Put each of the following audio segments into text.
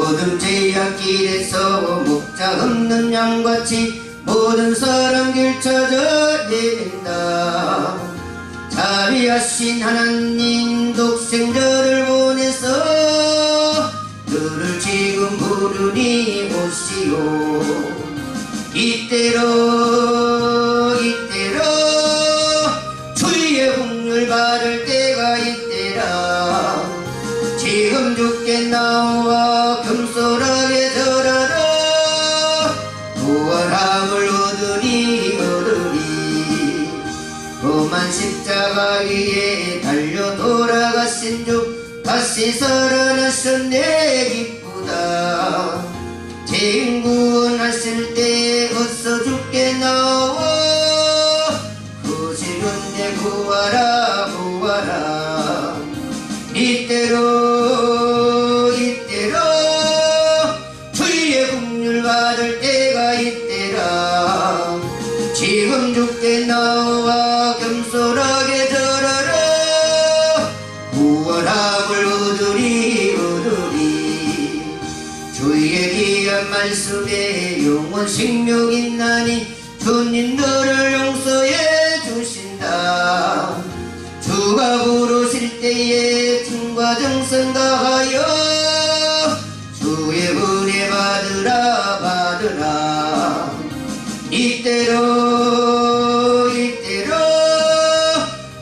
어둠 제약길에서 목자 없는 양같이 모든 사람 길 찾아 내민다. 자비하신 하나님 독생자를 보내서 너를 지금 부르니 오시오. 이때로 주의 국률 받을 때가 이때라. 지금 죽게 나와 겸손하게 절하라. 구원함을 얻으리 험한 십자가 위에 달려 돌아가신 주 다시 살아나셨네. 기쁘다. 죄인 구원하실 때 어서 죽게 나와 구실은내 구하라 구하라. 이때로 주의 국률 받을 때가 이때라. 지금 죽게 나와 겸손하게 절하라. 구원함을 얻으리 주의 귀한 말씀에 영원 생명 있나니 주님 너를 용서해 주신다. 주가 부르실 때에 충과 정성 다하여 주의 은혜 받으라. 이때로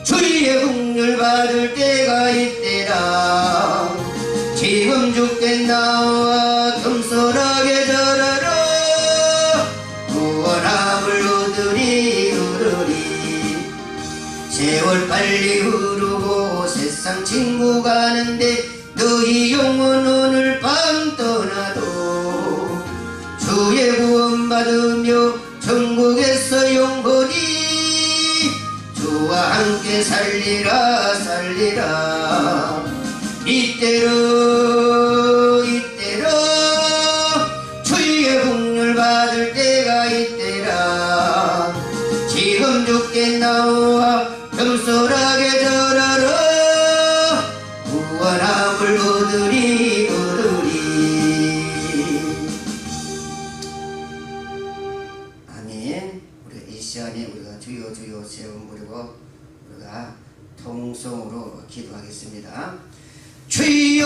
주의 국률 받을 때가 이때라. 지금 죽게 나와 겸손하게 절하라. 구원함을 얻으리 세월 빨리 흐르고 세상 친구 가는데 너희 영혼 오늘 밤 떠나도 주의 구원 받으며 천국에서 영원히 주와 함께 살리라. 이때로 주의 국률 받을 때가 이때라. 지금 죽게 나와 겸손하게 절하라. 구원함을 얻으리 아멘. 우리 이 시간에 우리가 주여 주여 세 번 부르고 우리가 통성으로 기도하겠습니다. 주여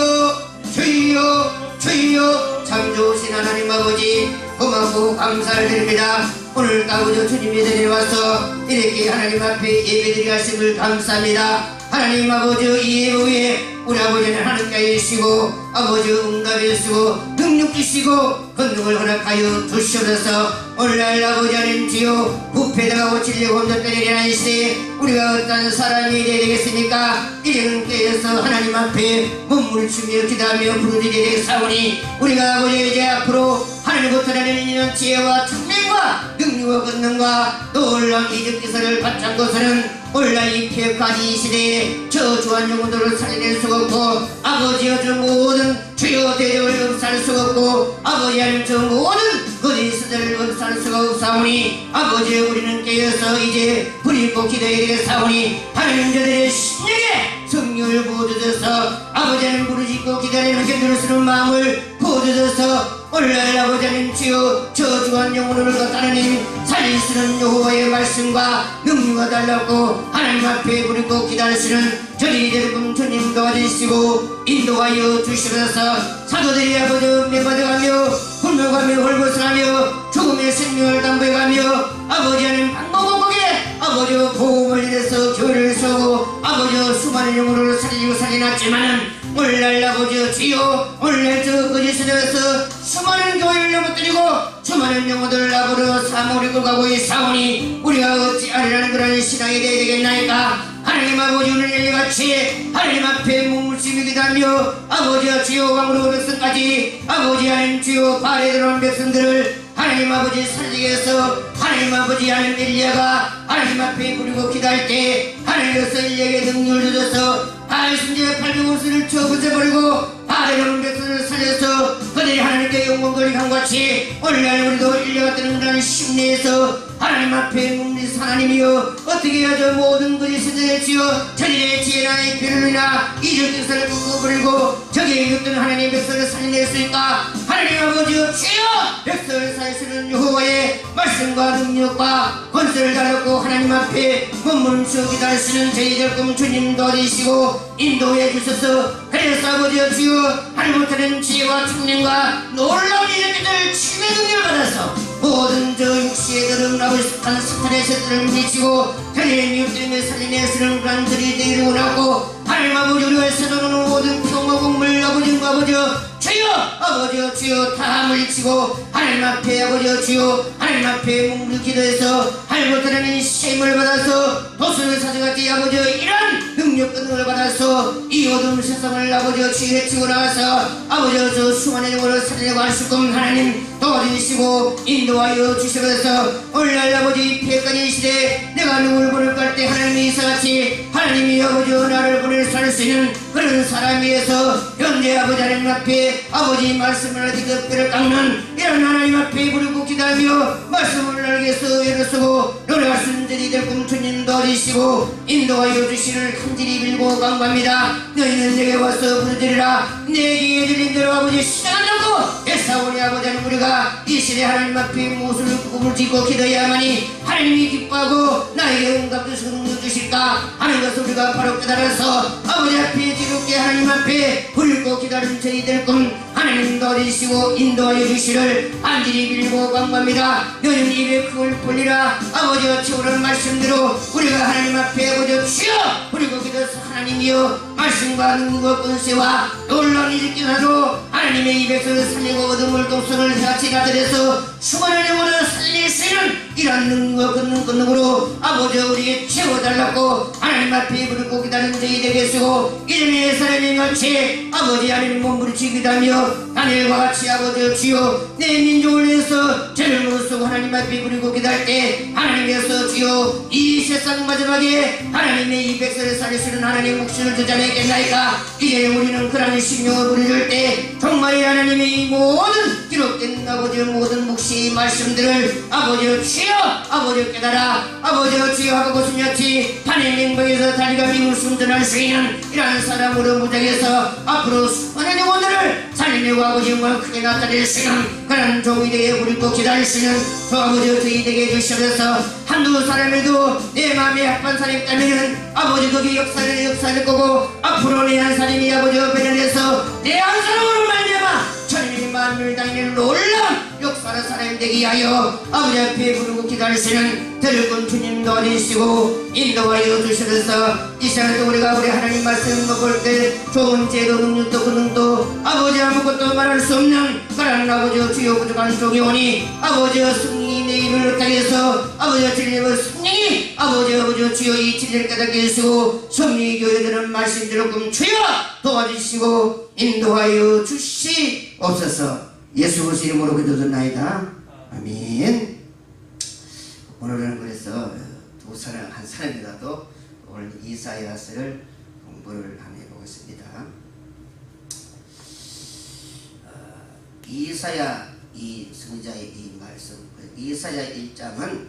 주여 주여 참 좋으신 하나님 아버지 고맙고 감사를 드립니다. 오늘 아버지 주님의 자리에 와서 이렇게 하나님 앞에 예배드리게 하심을 감사합니다. 하나님 아버지 이 예배 후에 우리 아버지는 하늘가에 계시고 아버지 응답해 주시고 능력 주시고 권능을 허락하여 주시옵소서. 오늘날 아버지 하나님 주여 부패당하고 질려고 혼돈되는 일어나는 시대에 우리가 어떤 사람이 되어야 되겠습니까? 이제는 깨어서 하나님 앞에 몸부림치며 기도하며 부르짖게 되겠사오니 우리가 아버지 이제 앞으로 하나님부터 나는 지혜와 청명과 능력과 권능과 놀라운 이적 기사를 바친 것은 오늘날 이 폐역한 이 시대에 저주한 영혼들을 살려낼 수가 없고 아버지여 저 모든 주여 대적을 없앨 수가 없고 아버지 하나님 저 모든 거짓들을 없앨 수가 없사오니 아버지 우리는 깨어서 이제 부리고 기도해야 되겠사오니 하나님 저들의 심령에 성령을 부어주셔서 아버지 하나님 부르짖고 기다리는 견디를 쓰는 마음을 부어주셔서 오늘날 아버지 하나님 주여 저주한 영혼을 하나님 살리시는 여호와의 말씀과 능력을 달라고 하나님 앞에 부리고 기다리시는 저희 여러분 주님 도와주시고 인도하여 주시옵소서. 사도들이 아버지 은혜받아가며 굴복하며 홀벗어가며 죽음의 생명을 담보해가며 아버지 하나님 방법하게 아버지 보험을 이래서 교회를 세우고 아버지 수많은 영혼을 살리고 살려놨지만은 오늘날 아버지 주여 오늘날 저 거짓에서 수많은 교회를 넘어뜨리고 수많은 영혼들을 아버지 사모리고 가고 있사오니 우리가 어찌하리라는 그런 신앙이 되어야 되겠나이까. 하나님 아버지 오늘 이같이 하나님 앞에 몸부림치며 기도하며 아버지와 주여 왕으로 백성까지 아버지 하나님 주여 발에 들어온 백성들을 하나님 아버지 살리게 해서 하나님 아버지 하나님 엘리야가 하나님 앞에 부리고 기도할 때 하나님께서 엘리야에게 능력을 주셔서 발순지의 800옷을 쳐부숴버리고 발에 들어온 백성을 살려서 그들이 하나님께 영광 돌리한 같이 오늘날 우리도 인류가 뜨는 그런 심리에서 하나님 앞에 묵는 하나님이여 어떻게 해야 저 모든 것이 세상을지어 천일의 지혜나의 비를이나 이적 뜻을 묶어버리고 저기에 있던 하나님의 백성을 살려낼 수 있다. 하나님 아버지여 주여 백성을 살리시는 여호와의 말씀과 능력과 권세를 달았고 하나님 앞에 몸부림쳐 기다리시는 저희들 꿈 주님 도와주시고 인도해 주셔서 그래서 아버지여 주여 하나님 못하는 지혜와 청년과 놀라운 일들을 치유의 능력을 받아서 모든 저 육시의 더러운 아버지한 사탄의 새들을 물리치고 저희의 미웃들며 살려내시는 그런 들이 되기를 원하고 하나님 아버지 우리가 세도는 모든 평화 공물 아버지여 주여 아버지여 주여 다 물리치고 하나님 앞에 아버지여 주여 하나님 앞에 묵묵히 기도해서 하나님 못하는 시험을 받아서 도수를 사정하지 아버지여 이런 능력 권능을 받아서 이 어두운 세상을 아버지여 주여 해치고 나가서 아버지여 저 수많은 영혼을 살려내고 하시금 하나님 도와주시고 인도하여 주시면서 오늘날 아버지 피해까지 시대에 내가 누구를 보낼까 할 때 하나님이 이사같이 하나님이 아버지여 나를 보낼 살 수 있는 그런 사람 위해서 현재 아버지 하나님 앞에 아버지 말씀을 어디서 뼈를 깎는 이런 하나님 앞에 부르고 기다리며 말씀을 알게서 애를 쓰고 노래할 수 있는 저희들 꿈주님 도와주시고 인도하여 주시를 간절히 빌고 간구합니다. 너희는 내게 와서 부르짖으리라. 내게 들린 대로 아버지 시작을 잡고 애사오니 아버지 하나님 우리가 이 시대 하나님 앞에 무엇을 꿈을 짓고 기도해야만이 하나님이 기뻐하고 나에게 응답 주시고 능력 주실까 하는 것을 우리가 바로 깨달아서 아버지 앞에 지겹게 하나님 앞에 부르고 기다리는 저희들 꿈 하나님 도와주시고 인도하여 주시를 간절히 빌고 간구합니다. 너희는 입에 크을 벌리라. 아버지와 채우라는 말씀대로 우리가 하나님 앞에 아버지와 주여 부르고 기도해서 하나님이여 말씀과 능력과 권세와 놀라운 일기사로 하나님의 입에서 살리고 어둠을 독성을 해같이 나들여서 수많은 영혼을 살릴 수 있는 이런 능력과 권능으로 아버지와 우리에게 채워달라고 하나님 앞에 부르고 기다리는 저희에게 쓰고 이름의 사람이 같이 아버지 하나님 몸부림치기다며 다니엘과 같이 아버지여 주여 내 민족을 위해서 죄를 무릅쓰고 하나님 앞에 부르고 기다릴 때 하나님께서 주여 이 세상 마지막에 하나님의 이 백성을 살리시는 하나님 목숨을 주자매겠나이까 이제 우리는 그런 심령을 부려줄 때 정말 하나님의 이 모든 기록된 아버지의 모든 묵시 말씀들을 아버지여 주여 아버지여 깨달아 아버지여 주여 하고 고슴같이 하나님 맹방에서 다리가 미울 순전할 수 있는 이러한 사람으로 무장해서 앞으로 수많은 영혼들을 살리려고 아버지 영광을 크게 나타낼 수 있는 그런 종이 되게 우리고 기다릴 수 있는 저 아버지여 저희 되게 해주셔서 한두 사람에도 내 마음에 합한 사람이 있다면 아버지 거기 역사를 거고 앞으로 내 한 사람이 아버지여 배려해서 내 한 사람으로 말미암아 천일 만물 당일 놀라운 역사의 사람이 되게 하여 아버지 앞에 부르고 기다리시는 들은 주님 도와주시고 인도하여 주시면서 이 시간에 우리가 우리 하나님 말씀 먹을 때 좋은 제도 능력도 권능도 아버지 아무것도 말할 수 없는 그런 아버지여 주여 부족한 종이 오니 아버지여 승리 내 입을 못하게해서 아버지여 진리의 승리 아버지여 주여 이 진리를 깨닫게 해주시고 성리 교회들은 말씀대로 금 주여 도와주시고 인도하여 주시옵소서. 예수 그리스도 이름으로 기도드나이다. 아멘. 오늘은 그래서 한 사람이라도 오늘 이사야서를 공부를 한번 해보겠습니다. 이사야 이 선지자의 이 말씀, 이사야 1장은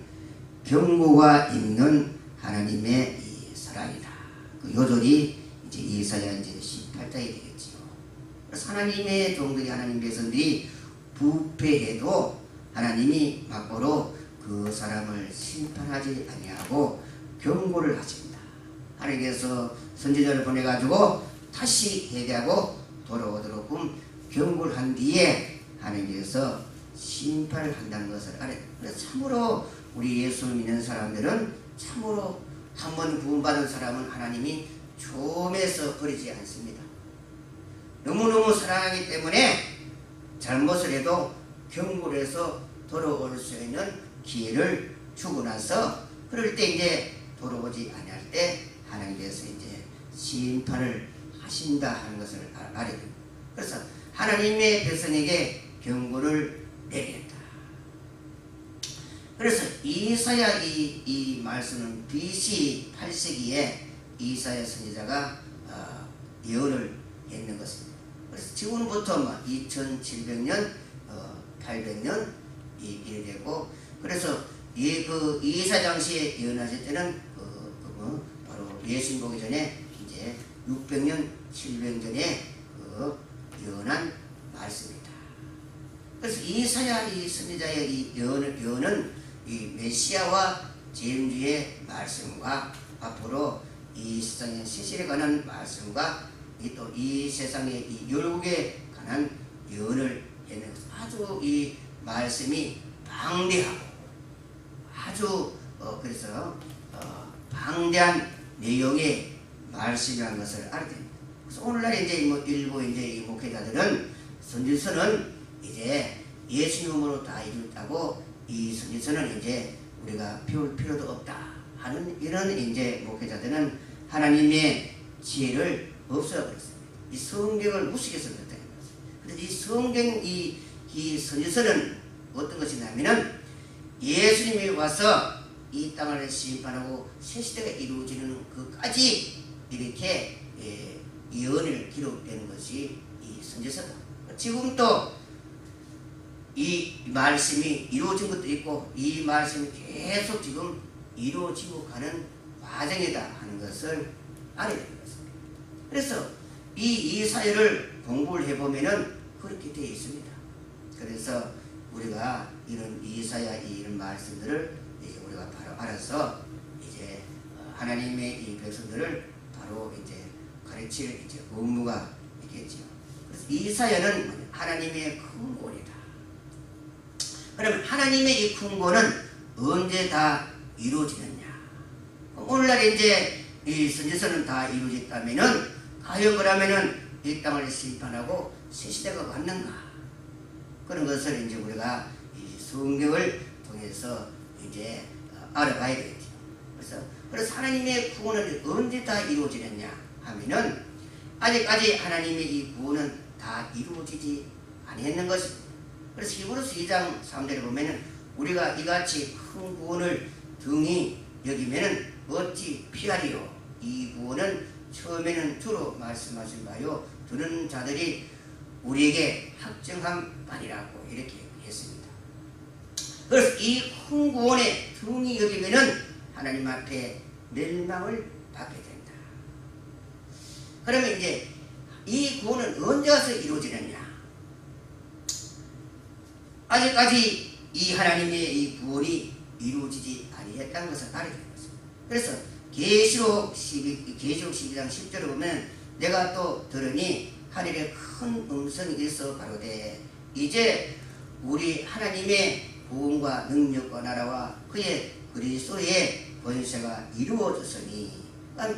경고가 있는 하나님의 이 사랑이다. 그 요절이 이제 이사야 이제 18장이 되겠지요. 그래서 하나님의 종들이 하나님 백성들이 부패해도 하나님이 막고로 그 사람을 심판하지 아니하고 경고를 하십니다. 하나님께서 선지자를 보내가지고 다시 회개하고 돌아오도록 경고를 한 뒤에 하나님께서 심판을 한다는 것을 알아요. 그래서 참으로 우리 예수를 믿는 사람들은 참으로 한 번 구원받은 사람은 하나님이 조음해서 버리지 않습니다. 너무너무 사랑하기 때문에 잘못을 해도 경고를 해서 돌아올 수 있는 기회를 주고 나서 그럴 때 이제 돌아오지 아니할 때 하나님께서 이제 심판을 하신다 하는 것을 알아야 됩니다. 그래서 하나님의 백성에게 경고를 내린다. 그래서 이사야 이 말씀은 BC 8세기에 이사야 선지자가 예언을 했는 것입니다. 그래서 지금부터 2700년, 800년 이래 되고, 그래서 그 이사장시에 예언하실 때는 바로 예수님 보기 전에 이제 600년, 700년에 예언한 말씀입니다. 그래서 이사야 이 선지자의 이 예언은 이 메시아와 재림주의 말씀과 앞으로 이 세상의 시실에 관한 말씀과 또 이 세상의 이 열국에 관한 예언을 했는 아주 이 말씀이 방대하고 아주 그래서 방대한 내용의 말씀이라는 것을 알게 됩니다. 그래서 오늘날 이제 일부 이제 이 목회자들은 선지서는 이제 예수님으로 다 이루었다고 이 선지서는 이제 우리가 배울 필요도 없다 하는 이런 이제 목회자들은 하나님의 지혜를 없애버렸습니다. 이 성경을 무식해서 그렇다는 것입니다. 그래서 이 성경 이 선지서는 어떤 것이냐면은 예수님이 와서 이 땅을 심판하고 새 시대가 이루어지는 그까지 이렇게 예언을 기록되는 것이 이 선지서다. 지금도 이 말씀이 이루어진 것도 있고 이 말씀이 계속 지금 이루어지고 가는 과정이다 하는 것을 알아야 되는 것입니다. 그래서 이 사회를 공부를 해보면은 그렇게 되어 있습니다. 그래서 우리가 이런 이사야 이런 말씀들을 이제 우리가 바로 알아서 이제 하나님의 이 백성들을 바로 이제 가르칠 이제 의무가 있겠죠. 그래서 이사야는 하나님의 큰권이다. 그러면 하나님의 이 큰권은 언제 다 이루어지느냐? 오늘날 이제 이 선지서는 다 이루어졌다면은 과연 그러면은 이 땅을 심판하고 새 시대가 왔는가? 그런 것을 이제 우리가 이 성경을 통해서 이제 알아봐야 되겠죠. 그래서 하나님의 구원은 언제 다 이루어지느냐 하면은 아직까지 하나님의 이 구원은 다 이루어지지 아니했는 것입니다. 그래서 히브리서 2장 3절에 보면은 우리가 이같이 큰 구원을 등이 여기면은 어찌 피하리요? 이 구원은 처음에는 주로 말씀하신 바요 듣는 자들이 우리에게 확정한 바니라고 이렇게 했습니다. 그래서 이 큰 구원의 등이 여기면은 하나님 앞에 멸망을 받게 된다. 그러면 이제 이 구원은 언제 와서 이루어지느냐? 아직까지 이 하나님의 이 구원이 이루어지지 아니했다는 것을 알아야 되는 것입니다. 그래서 계시록 12장 10절에 보면 내가 또 들으니 하늘에 큰 음성이 있어 가로되 이제 우리 하나님의 구원과 능력과 나라와 그의 그리스도의 권세가 이루어졌으니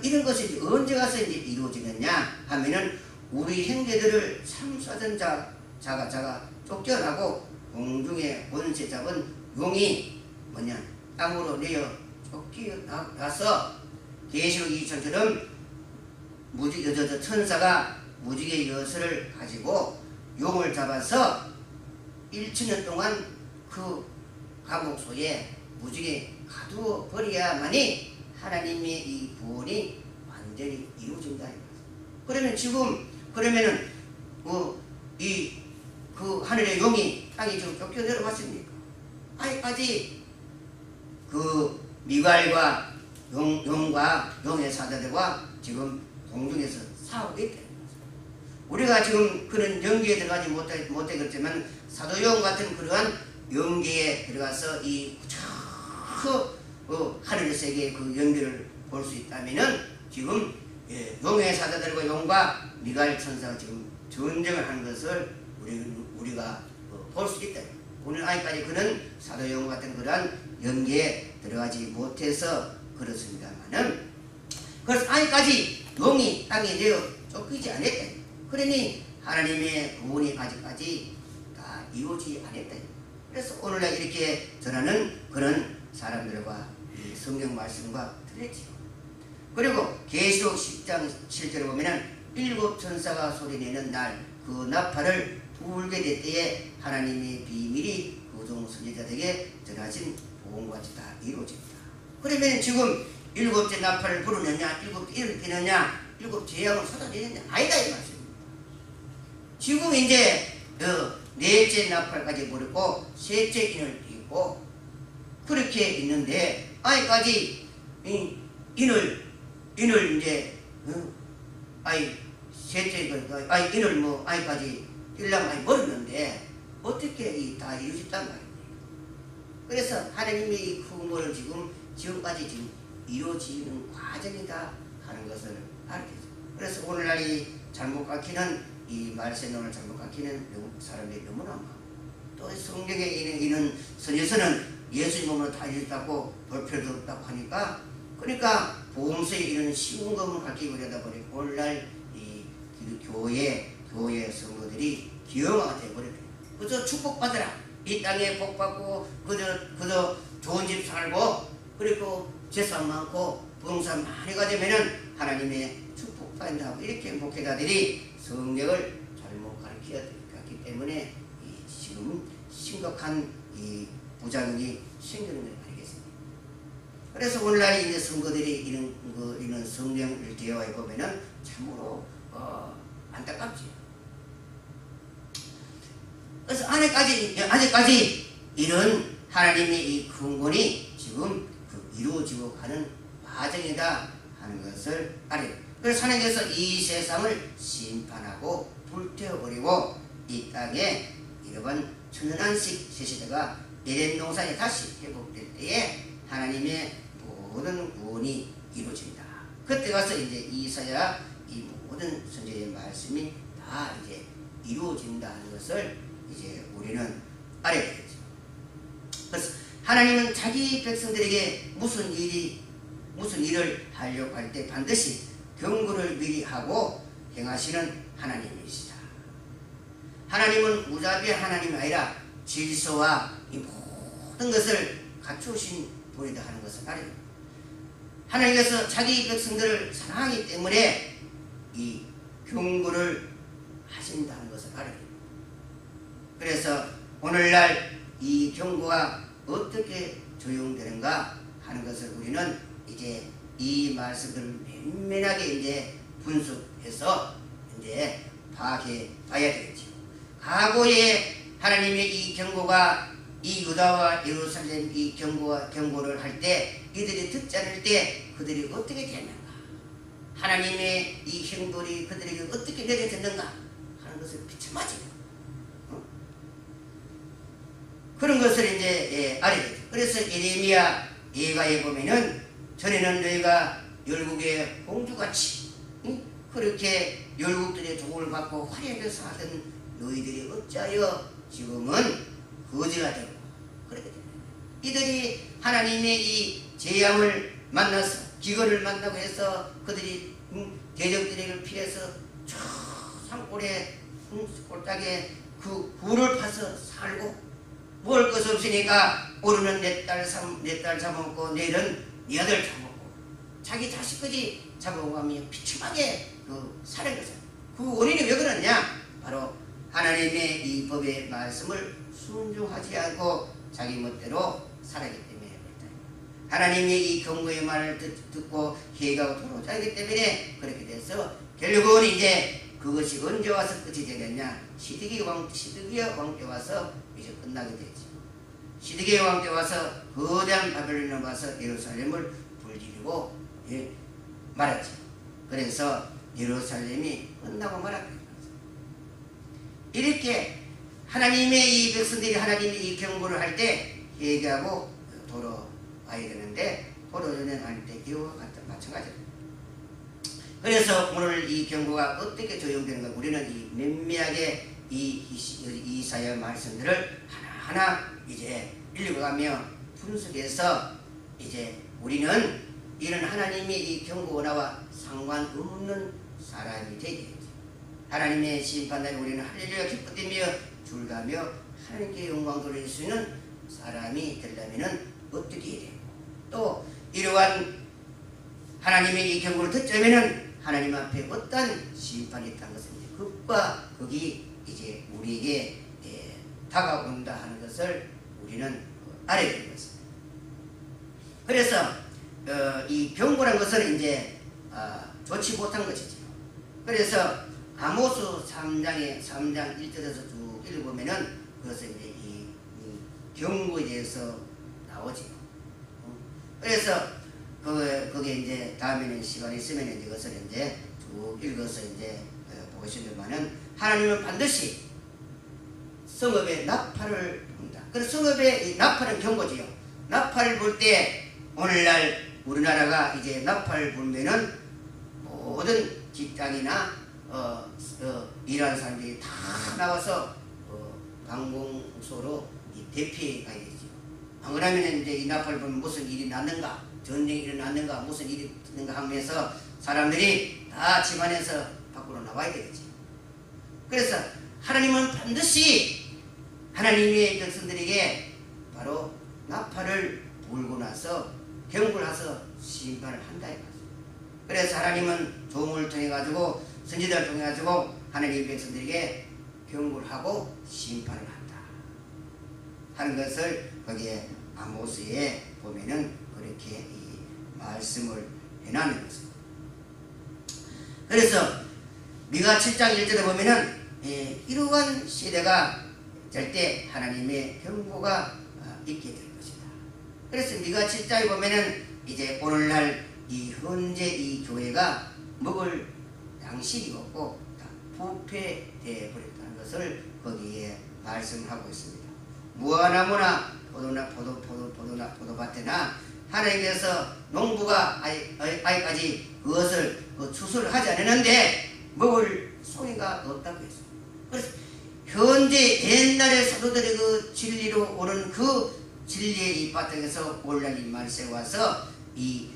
이런 것이 언제 가서 이제 이루어지느냐 하면은 우리 형제들을 참수하던 자가 쫓겨나고 공중에 권세 잡은 용이 땅으로 내어 쫓겨나서 계시록 2장처럼 천사가 무지개 여섯을 가지고 용을 잡아서 1천년 동안 그 감옥소에 무지개 가두어 버려야만이 하나님의 이 구원이 완전히 이루어진다. 그러면은 그 하늘의 용이 땅에 지금 쫓겨 내려왔습니까? 아직까지 그 미갈과 용과 용의 사자들과 지금 공중에서 싸우고 있다. 우리가 지금 그런 연기에 들어가지 못했지만 사도용 같은 그러한 연기에 들어가서 이 하늘의 세계의 그 연기를 볼 수 있다면은 지금 용의 사자들과 용과 미갈 천사가 지금 전쟁을 하는 것을 우리가 볼 수 있다. 오늘 아직까지 그는 사도용 같은 그러한 연기에 들어가지 못해서 그렇습니다만은 그래서 아직까지 용이 땅에 내어 쫓기지 않았다. 그러니 하나님의 구원이 아직까지 다 이루어지지 않았다. 그래서 오늘날 이렇게 전하는 그런 사람들과 이 성경 말씀과 틀렸지요. 그리고 계시록 10장 7절에 보면은 일곱 천사가 소리내는 날 그 나팔을 불게 될 때에 하나님의 비밀이 그종 선지자들에게 전하신 복음과 같이 다 이루어집니다. 그러면 지금 일곱째 나팔을 부르느냐, 일곱째 이를 피느냐, 일곱 재앙을 쏟아내느냐 아니다 이 말씀입니다. 지금 이제 넷째 나팔까지 부르고 셋째 인을 띄고 그렇게 있는데 아직까지 인을 이제 셋째 인을 뭐 아직까지 띄려면 많이 멀었는데 어떻게 다 이루어졌단 말입니다. 그래서 하나님의 이 구원을 지금까지 지금 이루어지는 과정이다 하는 것을 알게 되죠. 그래서 오늘날 이 잘못 가르치는 이 말세론을 잘못 가르치는 사람들이 너무나 많고 또 성경에 있는 선에서는 예수님 몸으로 다 이뤘다고 볼 필요도 없다고 하니까 그러니까 보험서에 이런 쉬운 것만 가르치고 그러다 보니 오늘날 이 교회 성도들이 기형화가 되어버려요. 그저 축복받으라. 이 땅에 복받고 그저 좋은 집 살고 그리고 재산 많고 부동산 많이가 되면은 하나님의 축복받는다고 이렇게 목회자들이 성경을 잘못 가르쳤기 때문에 지금 심각한 이 부작용이 생기는 것 아니겠습니까? 그래서 오늘날 이제 성도들이 이런 성경을 대화해 보면은 참으로 안타깝지. 그래서 아직까지 이런 하나님의 이 근본이 지금 이루어지고 가는 과정이다 하는 것을 알아요. 그래서 하나님께서 이 세상을 심판하고 불태워버리고 이 땅에 이러한 천연한식 새시대가 에덴 동산이 다시 회복될 때에 하나님의 모든 구원이 이루어진다. 그때 가서 이제 이사야 이 모든 선지자의 말씀이 다 이제 이루어진다는 것을 이제 우리는 알아야 되겠죠. 그래서 하나님은 자기 백성들에게 무슨 일을 하려고 할 때 반드시 경고를 미리 하고 행하시는 하나님이시다. 하나님은 무자비한 하나님이 아니라 질서와 이 모든 것을 갖추신 분이다 하는 것을 알아요. 하나님께서 자기 백성들을 사랑하기 때문에 이 경고를 하신다는 것을 알아요. 그래서 오늘날 이 경고가 어떻게 적용되는가 하는 것을 우리는 이제 이 말씀을 면면하게 이제 분석해서 이제 파악해 봐야 되겠죠. 과거에 하나님의 이 경고가 이 유다와 예루살렘 이 경고를 할 때 이들이 듣지 않을 때 그들이 어떻게 되는가, 하나님의 이 형벌이 그들에게 어떻게 내려졌는가 하는 것을 비참하지. 그런 것을 이제 알아야 되죠. 그래서 예레미야 예가에 보면은 전에는 너희가 열국의 공주같이 그렇게 열국들의 조공을 받고 화려하게 사던 너희들이 어찌하여 지금은 거지가 되고 그렇게 됩니다. 이들이 하나님의 이 재앙을 만나서 기근을 만나고 해서 그들이 대적들에게 피해서 저 산골에 골짜기에 그 굴을 파서 살고 먹을 것 없으니까 오늘은 내 딸 잡아먹고 내일은 네 아들 잡아먹고 자기 자식까지 잡아먹으며 비참하게 살은 거죠. 그 원인이 왜 그러냐? 바로 하나님의 이 법의 말씀을 순종하지 않고 자기 멋대로 살았기 때문에 그렇다. 하나님의 이 경고의 말을 듣고 회개하고 돌아오기 때문에 그렇게 돼서 결국은 이제 그것이 언제 와서 끝이 되겠냐? 시드기야 왕 때 와서 이제 끝나게 되죠. 시드기야 왕 때 와서 거대한 바벨론에 와서 예루살렘을 불지르고 말았죠. 그래서 예루살렘이 끝나고 말았거든요. 이렇게 하나님의 이 백성들이 하나님의 이 경고를 할 때 회개하고 돌아와야 되는데 돌아오지 않을 때 이와 마찬가지입니다. 그래서 오늘 이 경고가 어떻게 적용되는가 우리는 이 면밀하게 이 이사야 말씀들을 하나하나 이제 읽어가며 분석해서 이제 우리는 이런 하나님의 이 경고나와 상관없는 사람이 되겠죠. 하나님의 심판날에 우리는 할렐루야 기쁘며 줄가며 하나님께 영광 돌릴 수 있는 사람이 되려면 어떻게 해야 되고 또 이러한 하나님의 이 경고를 듣자면은 하나님 앞에 어떤 심판이 있다는 것은 극과 극이 이제 우리에게 다가온다 하는 것을 우리는 알아야 되는 것입니다. 그래서 이 경고란 것은 이제 좋지 못한 것이죠. 그래서 아모스 3장 1절에서 쭉 읽어보면은 그것은 이제 이 경고에 대해서 나오죠. 그래서 그게 이제 다음에는 시간이 있으면 이제 그것을 이제 쭉 읽어서 이제 보시려면은 하나님은 반드시 성읍의 나팔을 분다. 그래서 성읍의 이 나팔은 경고지요. 나팔을 불 때 오늘날 우리나라가 이제 나팔을 불면은 모든 직장이나 일하는 사람들이 다 나와서 방공소로 대피해 가야 되죠. 안 그러면 이제 이 나팔을 불면 무슨 일이 났는가, 전쟁이 일어났는가, 무슨 일이 있는가 하면서 사람들이 다 집안에서 밖으로 나와야 되겠죠. 그래서 하나님은 반드시 하나님의 백성들에게 바로 나팔을 불고 나서 경고를 해서 심판을 한다 이거죠. 그래서 하나님은 종을 통해 가지고 선지자를 통해 가지고 하나님의 백성들에게 경고를 하고 심판을 한다 하는 것을 거기에 아모스에 보면은 그렇게 이 말씀을 해놨는 것입니다. 그래서 미가 7장 1절에 보면은 이러한 시대가 될 때 하나님의 경고가 있게 될 것이다. 그래서 미가 7장에 보면은 이제 오늘날 이 현재 이 교회가 먹을 양식이 없고 다 부패되어 버렸다는 것을 거기에 말씀하고 있습니다. 무화나무나 포도밭에나 하나님께서 농부가 아직까지 그것을 추수를 하지 않았는데 먹을 송이가 없다고 했습니다. 그래서 현재 옛날의 사도들의 그 진리로 오른 그 진리의 이 바닥에서 오늘날 이 말세에 와서 이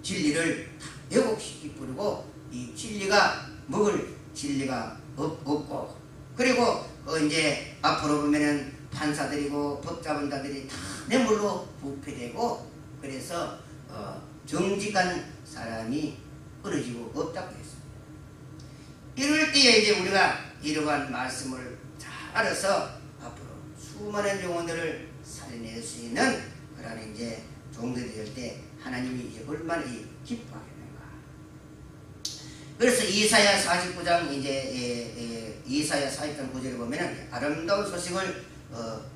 진리를 왜곡시키 뿌리고 이 진리가 먹을 진리가 없고 그리고 이제 앞으로 보면은 판사들이고 법자분들이 다 뇌물로 부패되고 그래서 정직한 사람이 끊어지고 없다고 했습니다. 이럴 때에 이제 우리가 이러한 말씀을 잘 알아서 앞으로 수많은 영혼들을 살려낼 수 있는 그런 이제 종들이 될 때 하나님이 이제 얼마나 기뻐하겠는가. 그래서 이사야 49장 이제 이사야 40장 9절에 보면은 아름다운 소식을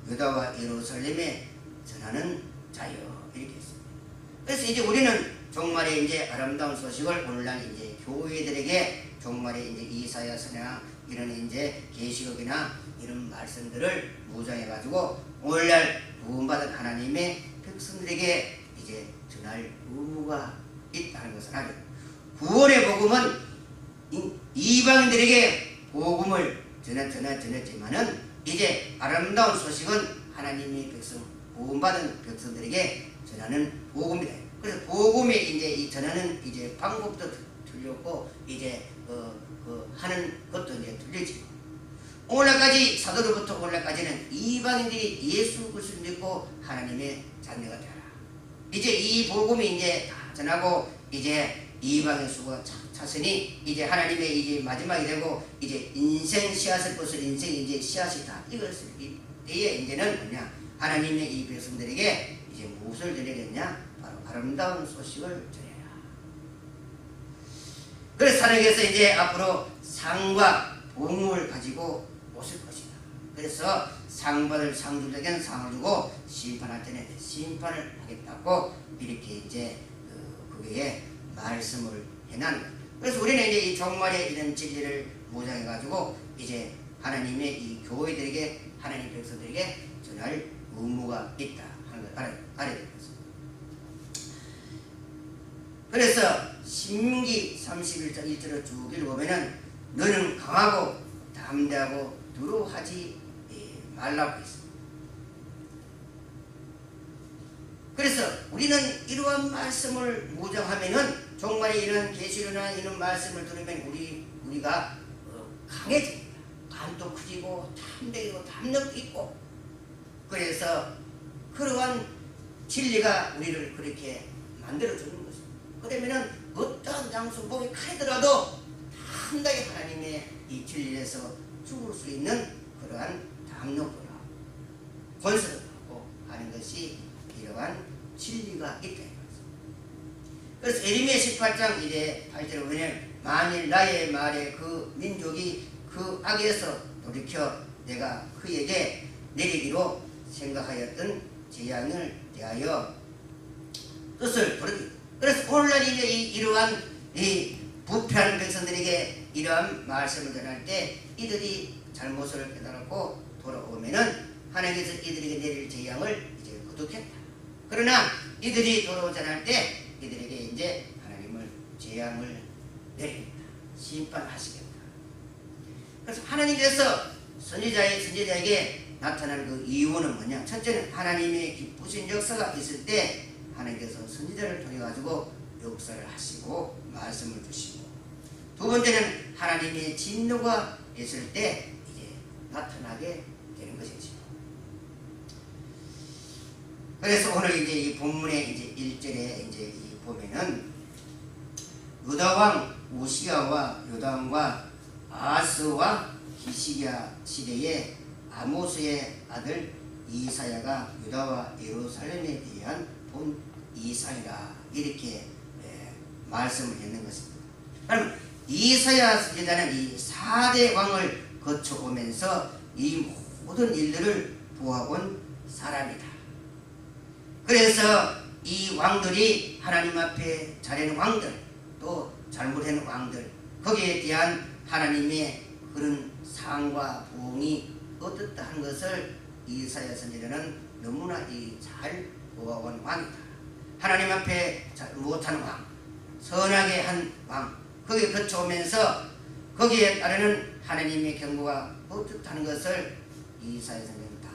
유다와 예루살렘에 전하는 자여 이렇게 했습니다. 그래서 이제 우리는 정말에 이제 아름다운 소식을 오늘날 이제 교회들에게 정말에 이제 이사야서나 이런 이제 계시록이나 이런 말씀들을 무장해 가지고 오늘날 구원받은 하나님의 백성들에게 이제 전할 의무가 있다는 것을 알아요. 구원의 복음은 이방인들에게 복음을 전했지만은 이제 아름다운 소식은 하나님의 백성 구원받은 백성들에게 전하는 복음이다. 그래서 복음에 이제 이 전하는 이제 방법도 틀렸고 이제 하는 것도 이제 틀리지. 오늘까지 사도로부터 오늘까지는 이방인들이 예수 그리스도를 믿고 하나님의 자녀가 되라. 이제 이 복음이 이제 다 전하고 이제 이방인 수가 찼으니 이제 하나님의 이제 마지막이 되고 이제 인생 씨앗을 벗을 인생 이제 씨앗이 다 이것을 이때에 이제는 뭐냐 하나님의 이 백성들에게 이제 무엇을 전해야겠냐 바로 아름다운 소식을 전해라. 그래서 하나님께서 이제 앞으로 상과 복을 가지고 오실 것이다. 그래서 상 받을 상주들에게는 상을 주고 심판할 때는 심판을 하겠다고 이렇게 이제 그게 말씀을 해놨는 거예요. 그래서 우리는 이제 이 종말의 이런 진리를 무장해 가지고 이제 하나님의 이 교회들에게 하나님 백성들에게 전할 의무가 있다 하는 걸 알아야 되겠습니다. 그래서 신명기 31장 1절을 쭉 읽어보면은 너는 강하고 담대하고 두려워하지 말라고 했습니다. 그래서 우리는 이러한 말씀을 무장하면은 정말 이런 계시로나 이런 말씀을 들으면 우리가 강해집니다. 간도 크지고 담대이고 담력도 있고 그래서 그러한 진리가 우리를 그렇게 만들어주는 것입니다. 그러면은 어떠한 장수 몸이 칼더라도 담대히 하나님의 이 진리에서 죽을 수 있는 그러한 담력도 하고 권세도 하고 하는 것이 이러한 진리가 있다. 그래서 에레미야 18장 이제 8절에 보면 만일 나의 말에 그 민족이 그 악에서 돌이켜 내가 그에게 내리기로 생각하였던 재앙을 대하여 뜻을 부르기. 그래서 오늘날 이제 이러한 이 부패하는 백성들에게 이러한 말씀을 전할 때 이들이 잘못을 깨달았고 돌아오면은 하나님께서 이들에게 내릴 재앙을 이제 거두겠다. 그러나 이들이 돌아오지 않을 때 이들에게 이제 하나님을 재앙을 내립니다. 심판하시겠다. 그래서 하나님께서 선지자에게 나타난 그 이유는 뭐냐? 첫째는 하나님의 기쁘신 역사가 있을 때 하나님께서 선지자를 통해 가지고 역사를 하시고 말씀을 주시고, 두 번째는 하나님의 진노가 있을 때 이제 나타나게 되는 것이죠. 그래서 오늘 이제 이 본문의 이제 1절에 이제 보면은 유다 왕 우시야와 요담과 아하스와 히시기야 시대에 아모스의 아들 이사야가 유다와 예루살렘에 대한 본 이상이라 이렇게 말씀을 했는 것입니다. 그럼 이사야 선지자는 이 4대 왕을 거쳐오면서 이 모든 일들을 보아본 사람이다. 그래서 이 왕들이 하나님 앞에 잘하는 왕들, 또 잘못하는 왕들, 거기에 대한 하나님의 그런 상과 부응이 어떻다 하는 것을 이사야 선지자는 너무나 잘 보아온 왕이다. 하나님 앞에 못한 왕, 선하게 한 왕, 거기에 거쳐오면서 거기에 따르는 하나님의 경고가 어떻다는 것을 이사야 선지자는 다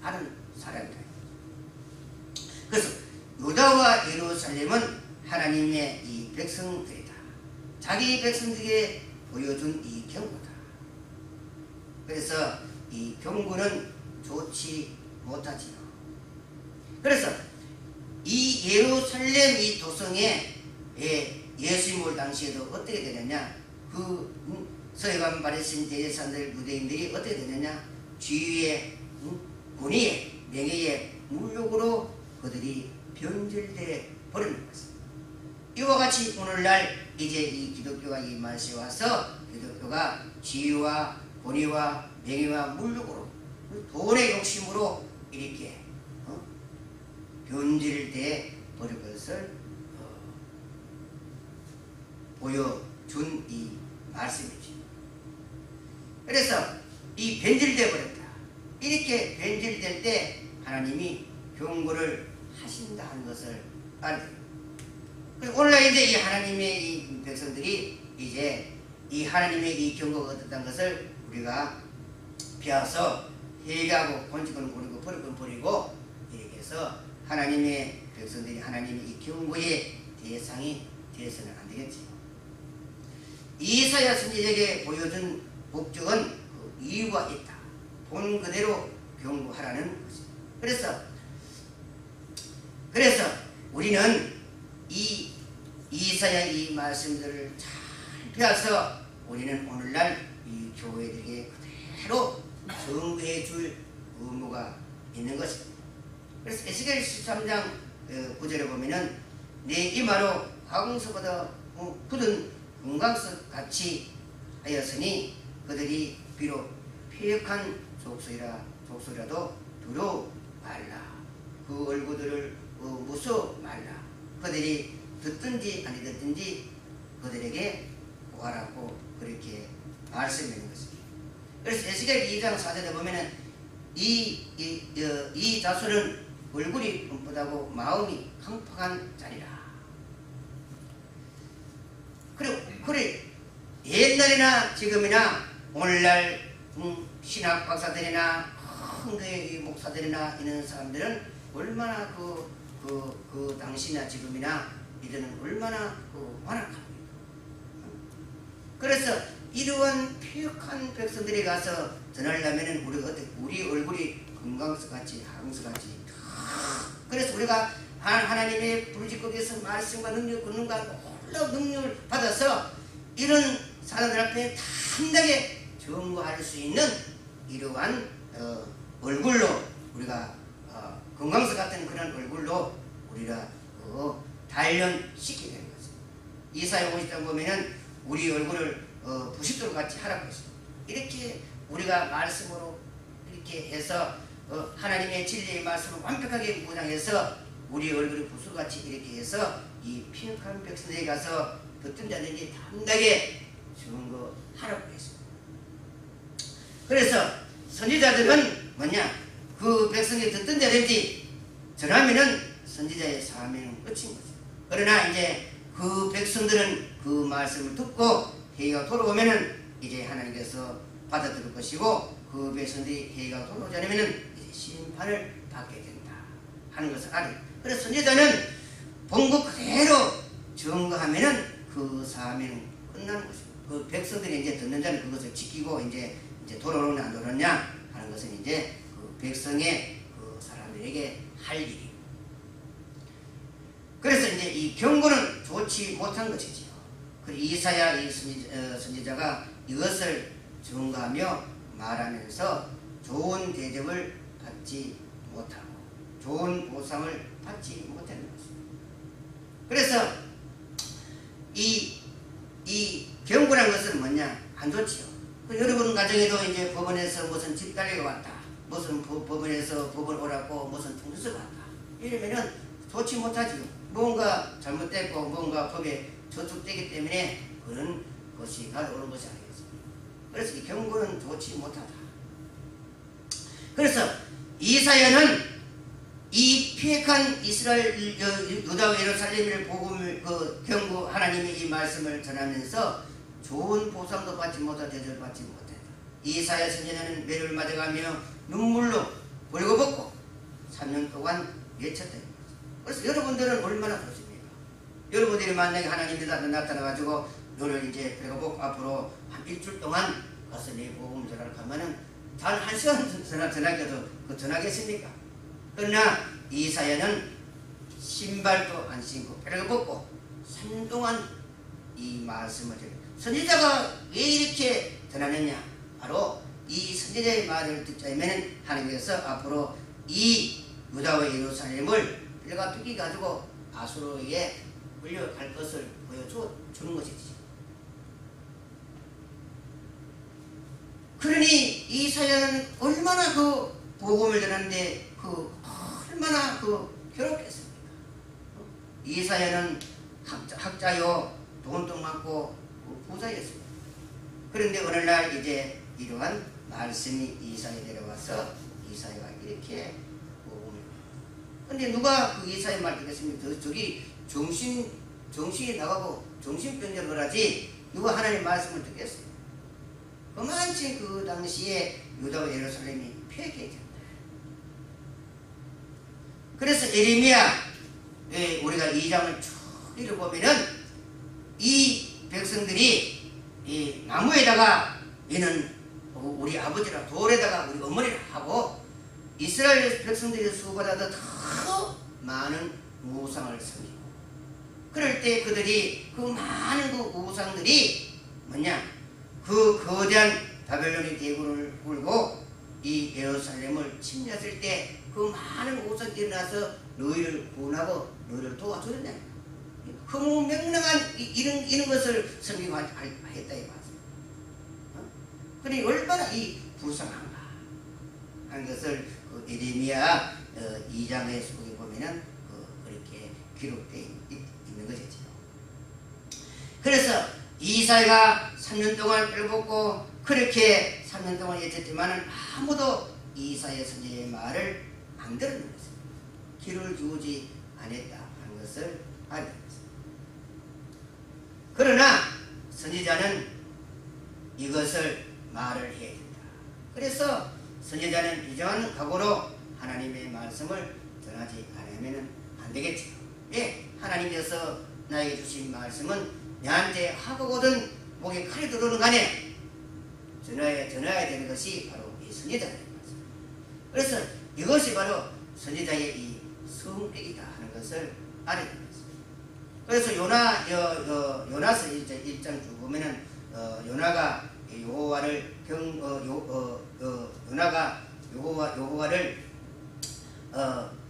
아는 사람이다. 그래서 유다와 예루살렘은 하나님의 이 백성들이다. 자기 백성들에게 보여준 이 경고다. 그래서 이 경고는 좋지 못하지요. 그래서 이 예루살렘 이 도성에 예수님 올 당시에도 어떻게 되느냐? 그 서해관 바리새인 대제사장들 유대인들이 어떻게 되느냐? 지위에 권위에 명예에 물욕으로 그들이 변질돼 버리는 것입니다. 이와 같이 오늘날 이제 이 기독교가 이 말씀에 와서 기독교가 지위와 권위와 명예와 물욕으로 돈의 욕심으로 이렇게 변질돼 버릴 것을 보여준 이 말씀이지. 그래서 이 변질돼 버렸다. 이렇게 변질될 때 하나님이 경고를 하신다 하는 것을 알아요. 그리고 오늘날 이제 이 하나님의 이 백성들이 이제 이 하나님의 이 경고가 어떻다는 것을 우리가 배워서 회개하고 본직은 버리고 버리고 버리고 이렇게 해서 하나님의 백성들이 하나님의 이 경고의 대상이 되어서는 안 되겠지. 이사야 선지자에게 보여준 목적은 그 이유가 있다. 본 그대로 경고하라는 것입니다. 그래서 우리는 이 이사야 이 말씀들을 잘 배워서 우리는 오늘날 이 교회들에게 그대로 전부해 줄 의무가 있는 것입니다. 그래서 에스겔 13장 9절에 보면은 내 이마로 화공석보다 굳은 금강석 같이 하였으니 그들이 비록 패역한 족속이라도 두려워 말라. 그 얼굴들을 무서워 말라. 그들이 듣든지 아니 듣든지 그들에게 구하라고 그렇게 말씀하는 것입니다. 그래서 에스겔 2장 4절에 보면은 이 자손은 얼굴이 뻔뻔하고 마음이 황팍한 자리라. 그래 옛날이나 지금이나 오늘날 신학 박사들이나 큰 교회 목사들이나 이런 사람들은 얼마나 그 당시나 지금이나 이들은 얼마나 완악합니다. 그래서 이러한 피역한 백성들이 가서 전하려면은 우리 얼굴이 금강석같이 하강석같이. 그래서 우리가 하나님의 부르짖거기에서 말씀과 능력 권능과 놀라운 능력을 받아서 이런 사람들 앞에 담대하게 전거할 수 있는 이러한 얼굴로 우리가 금강석 같은 그런 얼굴로 우리가 단련시키게 되는 것입니다. 이사야 50장 보면은 우리 얼굴을 부싯돌 같이 하라고 했습니다. 이렇게 우리가 말씀으로 이렇게 해서 하나님의 진리의 말씀을 완벽하게 묵상해서 우리 얼굴을 부수같이 이렇게 해서 이 피력한 백성에게 가서 듣든 자든지 담대하게 증거하라고 했습니다. 그래서 선지자들은 뭐냐, 그 백성이 듣든 자든지 전하면은 선지자의 사명은 끝인 거죠. 그러나 이제 그 백성들은 그 말씀을 듣고 회개가 돌아오면은 이제 하나님께서 받아들일 것이고, 그 백성들이 회개가 돌아오지 않으면은 이제 심판을 받게 된다 하는 것을 알아요. 그래서 선지자는 본 것 그대로 증거하면은 그 사명은 끝나는 것입니다. 그 백성들이 이제 듣는 자는 그것을 지키고 이제 돌아오느냐 안 돌아오느냐 하는 것은 이제 그 백성의 그 사람들에게 할 일이에요. 그래서 이제 이 경고는 좋지 못한 것이지요. 그리고 이사야 이 선지자가 이것을 증거하며 말하면서 좋은 대접을 받지 못하고 좋은 보상을 받지 못하는 것입니다. 그래서 이 경고란 것은 뭐냐, 안 좋지요. 여러분 가정에도 이제 법원에서 무슨 집달리가 왔다, 무슨 법원에서 법을 오라고 무슨 통지서가 왔다, 이러면은 좋지 못하지요. 뭔가 잘못됐고 뭔가 법에 저촉되기 때문에 그런 것이 가져오는 것이 아니겠습니까? 그래서 이 경고는 좋지 못하다. 그래서 이사야는 이 피획한 이스라엘 유다와 예루살렘을 복음을 경고 하나님의 이 말씀을 전하면서 좋은 보상도 받지 못하고 대접을 받지 못했다. 이사야 선지자는 매를 맞아가며 눈물로 벌거벗고 3년 동안 외쳤다. 그래서 여러분들은 얼마나 좋습니까? 여러분들이 만약에 하나님이 나타나가지고 너를 이제 벌거벗고 앞으로 한 일주일 동안 가서 내 복음을 전하라 하면은 단 1시간 전하게도 전하겠습니까? 그러나 이사야는 신발도 안 신고 벌거벗고 3년 동안 이 말씀을 선지자가 왜 이렇게 전하느냐, 바로 이 선지자의 말을 듣자면 하나님께서 앞으로 이 유다와 예루살렘을 뼈가 뜯기 가지고 아수르에 끌려갈 것을 보여주는 것이지. 그러니 이사야는 얼마나 그 복음을 전하는데 얼마나 괴롭겠습니까? 이사야는 학자요, 돈도 많고 부자였습니다. 그런데 어느 날 이제 이러한 말씀이 이사야에 내려와서 이사야가 이렇게 복음을, 근데 누가 그 이사야 말 듣겠습니까? 저기 정신이 나가고 정신병자를 하지 누가 하나님의 말씀을 듣겠어요? 그만치 그 당시에 유다와 예루살렘이 폐괴했다. 그래서 에레미야 우리가 2장을 쭉 읽어보면은 이 백성들이 이 나무에다가 얘는 우리 아버지라 돌에다가 우리 어머니라 하고 이스라엘 백성들이 수고받아도 더 많은 우상을 섬기고, 그럴 때 그들이 그 많은 그 우상들이 뭐냐, 그 거대한 바벨론의 대군을 울고 이 예루살렘을 침략했을 때 그 많은 우상들이 일어나서 너희를 구원하고 너희를 도와주었냐, 흥명랑한 이런 것을 섬기했다 이거죠. 그러니 얼마나 이 불쌍한가 하는 것을 그 에레미야 2장의 속에 보면은 그렇게 기록되어 있는 것이죠. 그래서 이사야가 3년 동안 뼈벗고 그렇게 3년 동안 예쳤지만은 아무도 이사야 선지자의 말을 안 들은 것입니다. 귀를 주지 않았다 하는 것을 알게 됐습니다. 그러나 선지자는 이것을 말을 해야 된다. 그래서 선지자는 비정한 각오로 하나님의 말씀을 전하지 않으면 안 되겠죠. 예, 하나님께서 나에게 주신 말씀은 내한테 하고거든 목에 칼이 들어오는 간에 전해야 되는 것이 바로 이 선지자의 말씀. 그래서 이것이 바로 선지자의 이 성격이다 하는 것을 알아야 됩니다. 그래서 요나서 1장 쭉 보면은 요나가 여호와를 요나가 여호와를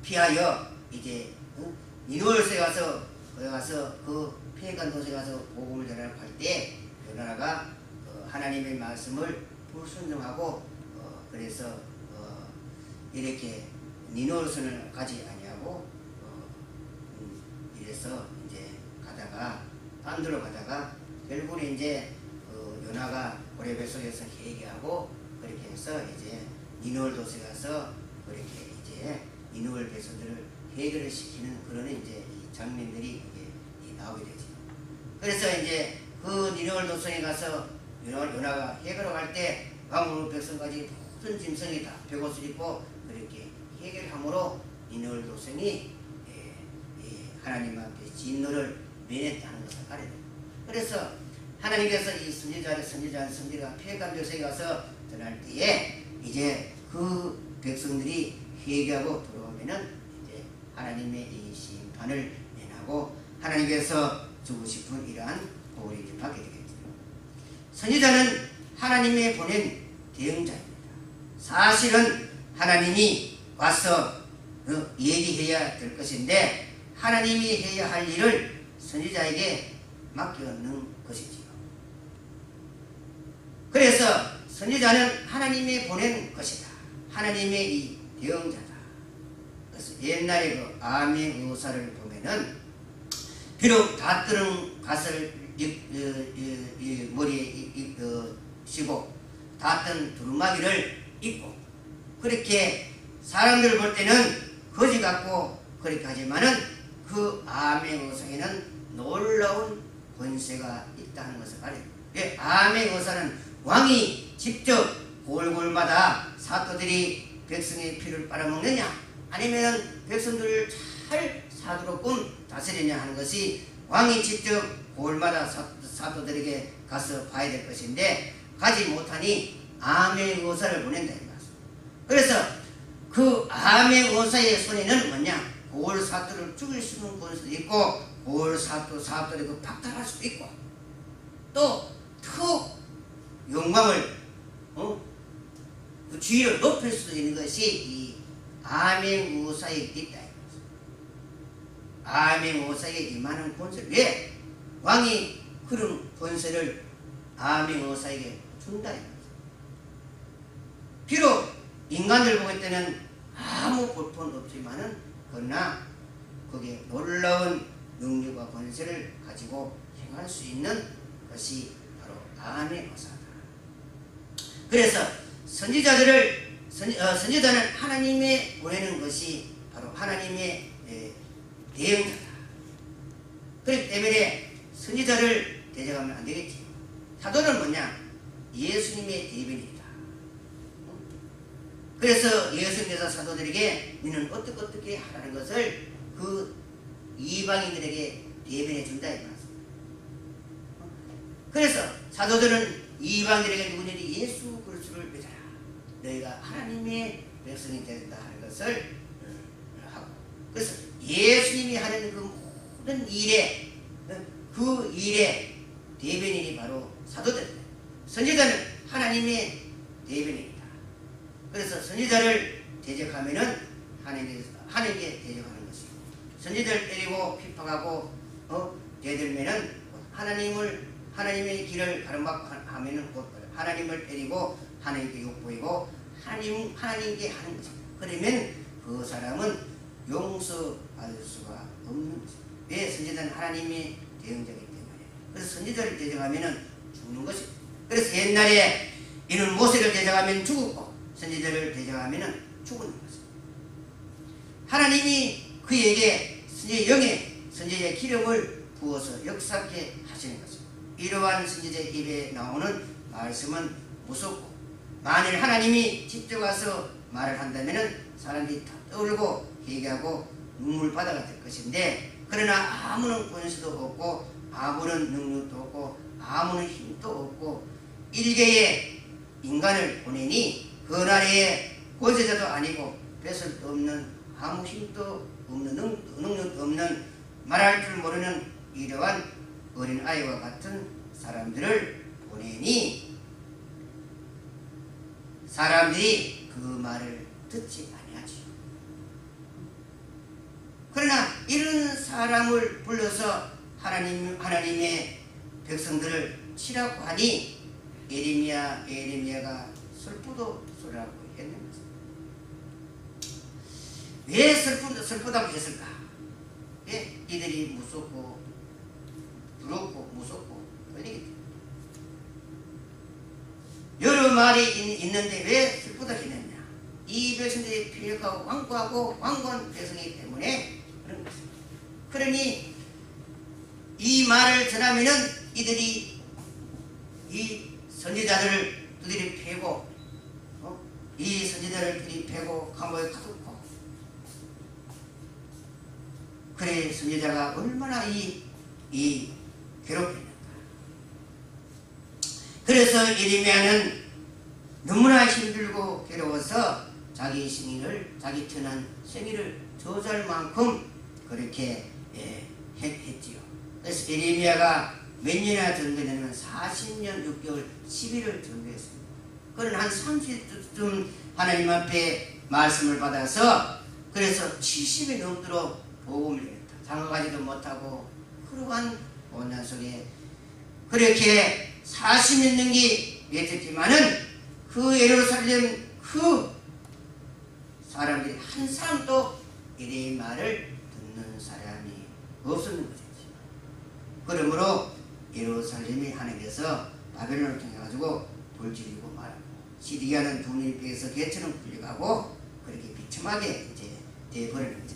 피하여 이제 니누에서 가서 거기 가서 그 폐간 도시에 가서 복음을 전하라고 할 때 요나가 하나님의 말씀을 불순종하고 그래서 이렇게 니느웨로선을 가지 아니하고 이래서 이제 가다가 딴 데로 가다가 결국에 이제 요나가 고레 뱃속에서 회개하고 그렇게 해서 이제 니느웨 도시에 가서 그렇게 이제 니느웨 백성들을 회개를 시키는 그런 이제 이 장면들이 이게 나오게 되죠. 그래서 이제 그 니느웨 도성에 가서 요나가 회개로 갈 때 왕국 백성까지 모든 짐승이 다 벽옷을 입고 그렇게 회개를 함으로 니느웨 도성이 하나님 앞에 진노를 면했다는 것을 알아야 돼요. 그래서 하나님께서 이 선지자가 폐간 벽성에 가서 전할 때에 이제 그 백성들이 회개하고 돌아오면은 이제 하나님의 이 심판을 면하고 하나님께서 주고 싶은 이러한 복을 이제 받게 되겠죠. 선지자는 하나님의 보낸 대응자입니다. 사실은 하나님이 와서 얘기해야 될 것인데 하나님이 해야 할 일을 선지자에게 맡겨놓는 것이지요. 그래서 선지자는 하나님이 보낸 것이다. 하나님의 이 대응자다. 그래서 옛날에 그 암의 의사를 보면은 비록 다 뜯은 갓을 머리에 씌고 다 뜬 두루마기를 입고 그렇게 사람들 볼 때는 거지 같고 그렇게 하지만은 그 암의 의사에는 놀라운 권세가 있다는 것을 알아요. 암의 의사는 왕이 직접 골골마다 사도들이 백성의 피를 빨아먹느냐 아니면 백성들을 잘 사도록끔 다스리냐 하는 것이 왕이 직접 골마다 사도들에게 가서 봐야 될 것인데 가지 못하니 암의 의사를 보낸다 이 말씀. 그래서 그 암의 의사의 손에는 뭐냐 골 사도를 죽일 수 있는 권세도 있고 골 사도를 그 박탈할 수도 있고 또 더 영광을 그 지위를 높일 수도 있는 것이 이 암의 의사에 있다. 암의 의사에 임하는 권세를 왜 왕이 그런 권세를 암의 의사에게 준다. 비록 인간들 보일 때는 아무 볼품 없지만은 그러나 거기에 놀라운 능력과 권세를 가지고 행할 수 있는 것이 바로 암의 의사다. 그래서 선지자는 하나님의 보내는 것이 바로 하나님의 대응자다. 그렇기 때문에 선지자를 대적하면 안 되겠지. 사도는 뭐냐? 예수님의 대변이다. 그래서 예수님께서 사도들에게 너는 어떻게 하라는 것을 그 이방인들에게 대변해 준다 이 말씀. 그래서 사도들은 이방인들에게 누구니 예수 그리스도를 믿어라. 너희가 하나님의 백성이 된다 하는 것을 하고 그래서 예수님이 하는 그 모든 일에 그 일의 대변인이 바로 사도들입니다. 선지자는 하나님의 대변인이다. 그래서 선지자를 대적하면은 하나님께 대적하는 것이고 선지자를 때리고 피파하고 대들면은 하나님의 길을 가름막고 하면은 곧 하나님을 때리고 하나님께 욕보이고 하나님께 하는 것입니다. 그러면 그 사람은 용서받을 수가 없는 것입니다. 왜? 선지자는 하나님의 대응자이기 때문에. 그래서 선지자를 대적하면은 죽는 것입니다. 그래서 옛날에 이는 모세를 대적하면 죽었고 선지자를 대적하면은 죽는 것입니다. 하나님이 그에게 선지자의 기름을 부어서 역사케 하시는 것입니다. 이러한 선지자의 입에 나오는 말씀은 무섭고 만일 하나님이 직접 와서 말을 한다면은 사람들이 다 떠올고 회개하고 눈물바다가 될 것인데 그러나 아무런 권세도 없고 아무런 능력도 없고 아무런 힘도 없고 일개의 인간을 보내니 그 나라의 권세자도 아니고 뺏을 도 없는 아무 힘도 없는 능력도 없는 말할 줄 모르는 이러한 어린아이와 같은 사람들을 보내니 사람들이 그 말을 듣지 아니하지. 그러나 이런 사람을 불러서 하나님의 백성들을 치라고 하니 에레미야가 슬프도 소리라고 했는 것입니다. 왜 슬프다고 했을까? 왜? 이들이 무섭고 두렵고 무섭고 떨리기 때문에. 여러 말이 있는데 왜 슬프다 했느냐? 이 백성들이 피력하고 완고하고 완고한 백성이기 때문에 그런 것입니다. 그러니 이 말을 전하면은 이들이 이 선지자들을 두드려 패고 이 선지자를 들이패고 감옥에 가두고, 그래 선지자가 얼마나 이 괴롭혔는가. 그래서 에레미야는 너무나 힘들고 괴로워서 자기 생일을, 자기 태어난 생일을 저주할 만큼 그렇게 했지요. 그래서 에레미야가 몇 년이나 전도했냐면 40년 6개월 10일을 전도했습니다. 그는 한 30쯤 하나님 앞에 말씀을 받아서 그래서 70이 넘도록 복음을 했다. 장가가지도 못하고 그러한 원난 속에 그렇게 40년 넘게 맺었지만은 그 예루살렘 그 사람들이 한 사람도 이의 말을 듣는 사람이 없었는 것이지. 그러므로 예루살렘이 하나님께서 바벨론을 통해 가지고 돌지르고 말하고 시리아는 독립에서 개처럼 풀려가고 그렇게 비참하게 이제 되어버리는 거지.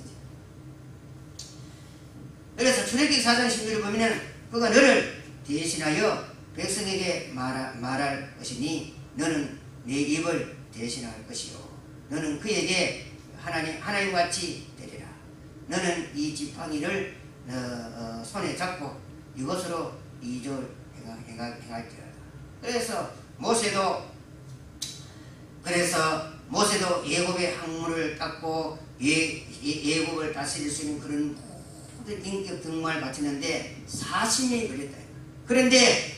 그래서 출애굽기 4장 16절을 보면은 그가 너를 대신하여 백성에게 말할 것이니 너는 내 입을 대신할 것이요 너는 그에게 하나님같이 되리라. 너는 이 지팡이를 손에 잡고 이것으로 이절 행할지어다. 그래서 모세도 예굽의 학문을 닦고 예굽을 다스릴 수 있는 그런 모든 인격 등만을 바치는데 40년이 걸렸다. 그런데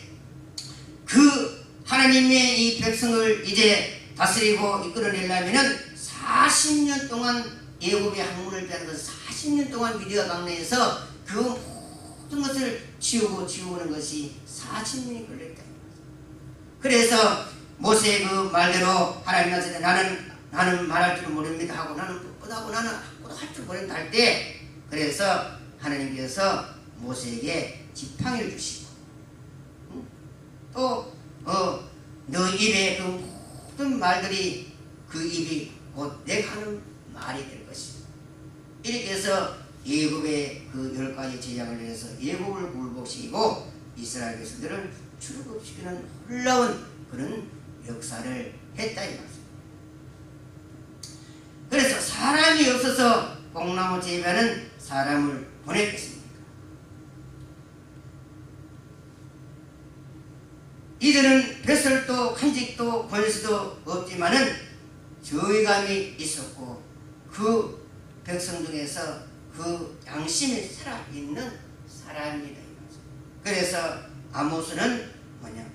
그 하나님의 이 백성을 이제 다스리고 이끌어내려면은 40년 동안 예굽의 학문을 배우는 것은 40년 동안 미디어 강론에서 그 모든 것을 지우는 것이 40년이 걸렸다. 그래서 모세의 그 말대로 하나님한테 나는 말할 줄 모릅니다 하고 나는 뻣뻣하고 나는 아무것도 할 줄 모른다 할 때 그래서 하나님께서 모세에게 지팡이를 주시고 또 너 입에 그 모든 말들이 그 입이 곧 내가 하는 말이 될 것이다. 이렇게 해서 예굽의 그 10가지 제약을 내려서 예굽을 굴복시키고 이스라엘 백성들을 출애굽시키는 놀라운 그런 역사를 했다 이 말씀. 그래서 사람이 없어서 뽕나무 재배하는 사람을 보냈겠습니까? 이들은 뱃설도 간직도 권수도 없지만은 저의감이 있었고 그 백성 중에서 그 양심이 살아있는 사람이다. 그래서 아모스는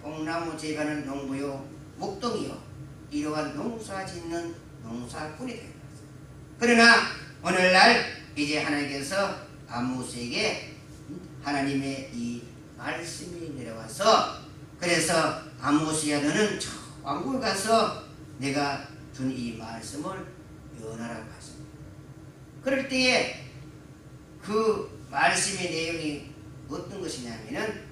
뽕나무 재배하는 농부요 목동이요 이러한 농사 짓는 농사꾼이다. 그러나 오늘날 이제 하나님께서 아모스에게 하나님의 이 말씀이 내려와서 그래서 아모스야 너는 저 왕국에 가서 내가 준 이 말씀을 연하라고 하십니다. 그럴 때에 그 말씀의 내용이 어떤 것이냐면은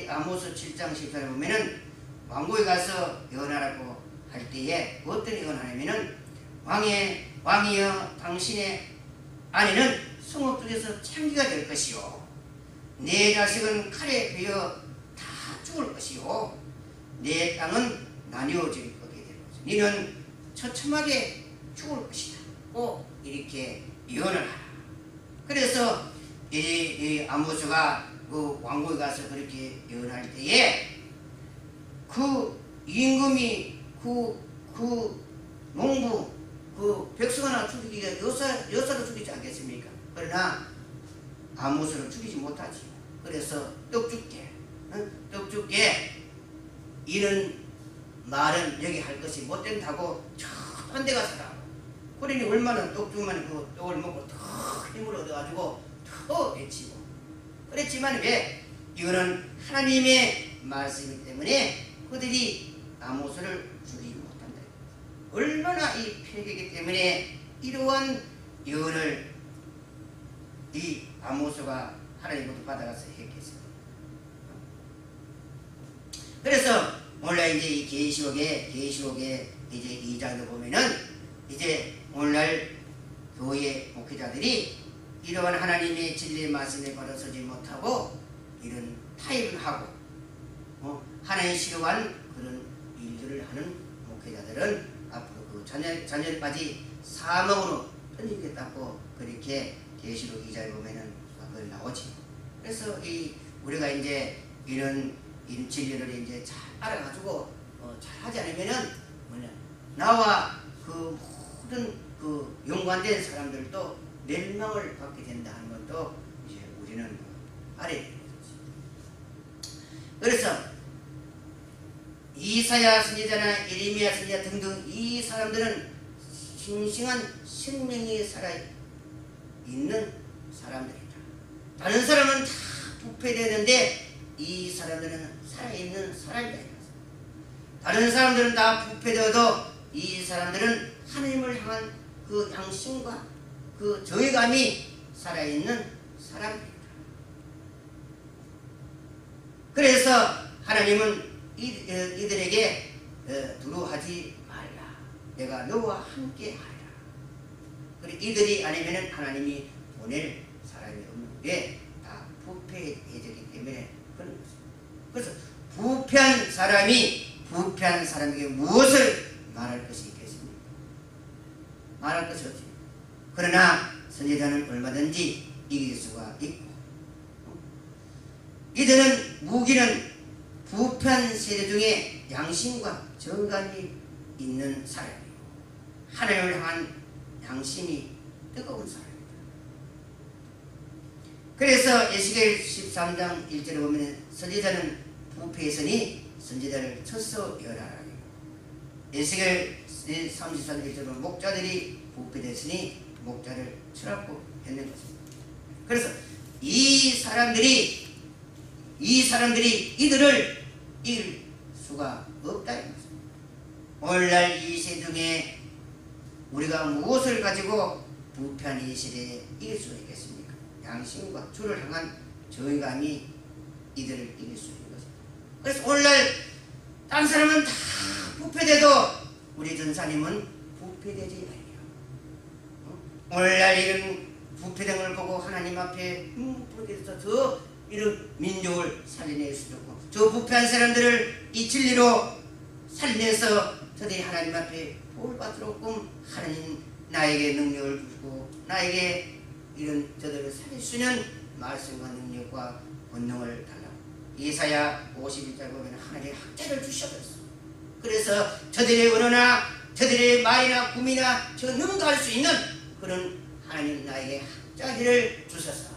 아모스 7장 14절에 보면은 왕국에 가서 연하라고 할 때에 어떤 연하냐면은 왕이여 당신의 아내는 성읍 중에서 창기가 될 것이요 내 자식은 칼에 베어 다 죽을 것이요 내 땅은 나뉘어질 거게 될 것이요 너는 처참하게 죽을 것이다. 이렇게 예언을 하라. 그래서 이 아모스가 그 왕국에 가서 그렇게 예언할 때에 그 임금이 그 농부 그 백성 하나 죽이기가 여사를 죽이지 않겠습니까? 그러나 아모스를 죽이지 못하지. 그래서 떡 죽게 이런 말은 여기 할 것이 못된다고 저 딴 데 가서 하라고 그러니 얼마나 떡주만 그 떡을 먹고 더 힘을 얻어가지고 더 외치고 그랬지만 왜? 이거는 하나님의 말씀이기 때문에 그들이 아모스를 죽이지 못한다. 얼마나 이 폐기이기 때문에 이러한 예언을 이 아모스가 하나님부터 받아가서 했겠어요. 그래서 오늘날 이제 이 계시록에 이제 2장을 보면은 이제 오늘날 교회 목회자들이 이러한 하나님의 진리의 말씀에 걸어서지 못하고 이런 타협을 하고 하나님 싫어한 그런 일들을 하는 목회자들은 앞으로 그 자녀까지 사망으로 던지겠다고 그렇게 계시록 2장에 보면은 그걸 나오지. 그래서 우리가 이제 이런 진리를 이제 잘 알아가지고 잘 하지 않으면은 나와 그 모든 그 연관된 사람들도 멸망을 받게 된다 하는 것도 이제 우리는 알아야 되는 거지. 그래서 이사야 선지자나 예레미야 선지자 등등 이 사람들은 싱싱한 생명이 살아있는 사람들이다. 다른 사람은 다 부패되는데 이 사람들은 살아있는 사람이다. 다른 사람들은 다 부패되어도 이 사람들은 하나님을 향한 그 양심과 그 저희감이 살아있는 사람입니다. 그래서 하나님은 이들에게 두려워하지 말라. 내가 너와 함께 하리라. 그리고 이들이 아니면 하나님이 보낼 사람이 없는데 다 부패해졌기 때문에 그런 것입니다. 그래서 부패한 사람에게 무엇을 말할 것이 있겠습니까? 말할 것이 없지. 그러나 선지자는 얼마든지 이길 수가 있고 이들은 무기는 부패한 세대 중에 양심과 정감이 있는 사람이고 하나님을 향한 양심이 뜨거운 사람입니다. 그래서 에스겔 13장 1절에 보면 선지자는 부패했으니 선지자를 쳐서 열하라. 에스겔 33장 1절에 보면 목자들이 부패됐으니 목자를 치라고 했는 것입니다. 그래서 이 사람들이 이들을 이길 수가 없다. 오늘날 이 세상에 우리가 무엇을 가지고 부패한 이 시대에 이길 수 있겠습니까? 양심과 주를 향한 저희감이 이들을 이길 수 있는 것입니다. 그래서 오늘날 다른 사람은 다 부패돼도 우리 전사님은 부패되지 않아요. 오늘날 이런 부패된 걸 보고 하나님 앞에 부패돼서 저 이런 민족을 살려낼 수도 없고 저 부패한 사람들을 이 진리로 살려내서 저들이 하나님 앞에 볼 받도록 하나님 나에게 능력을 주고 나에게 이런 저들을 살릴 수 있는 말씀과 능력과 권능을 달라고 이사야 51절 보면 하나님의 학자를 주셔버렸어. 그래서 저들의 언어나 저들의 말이나 꿈이나 저 능가할 수 있는 그런 하나님 나에게 학자들을 주셔서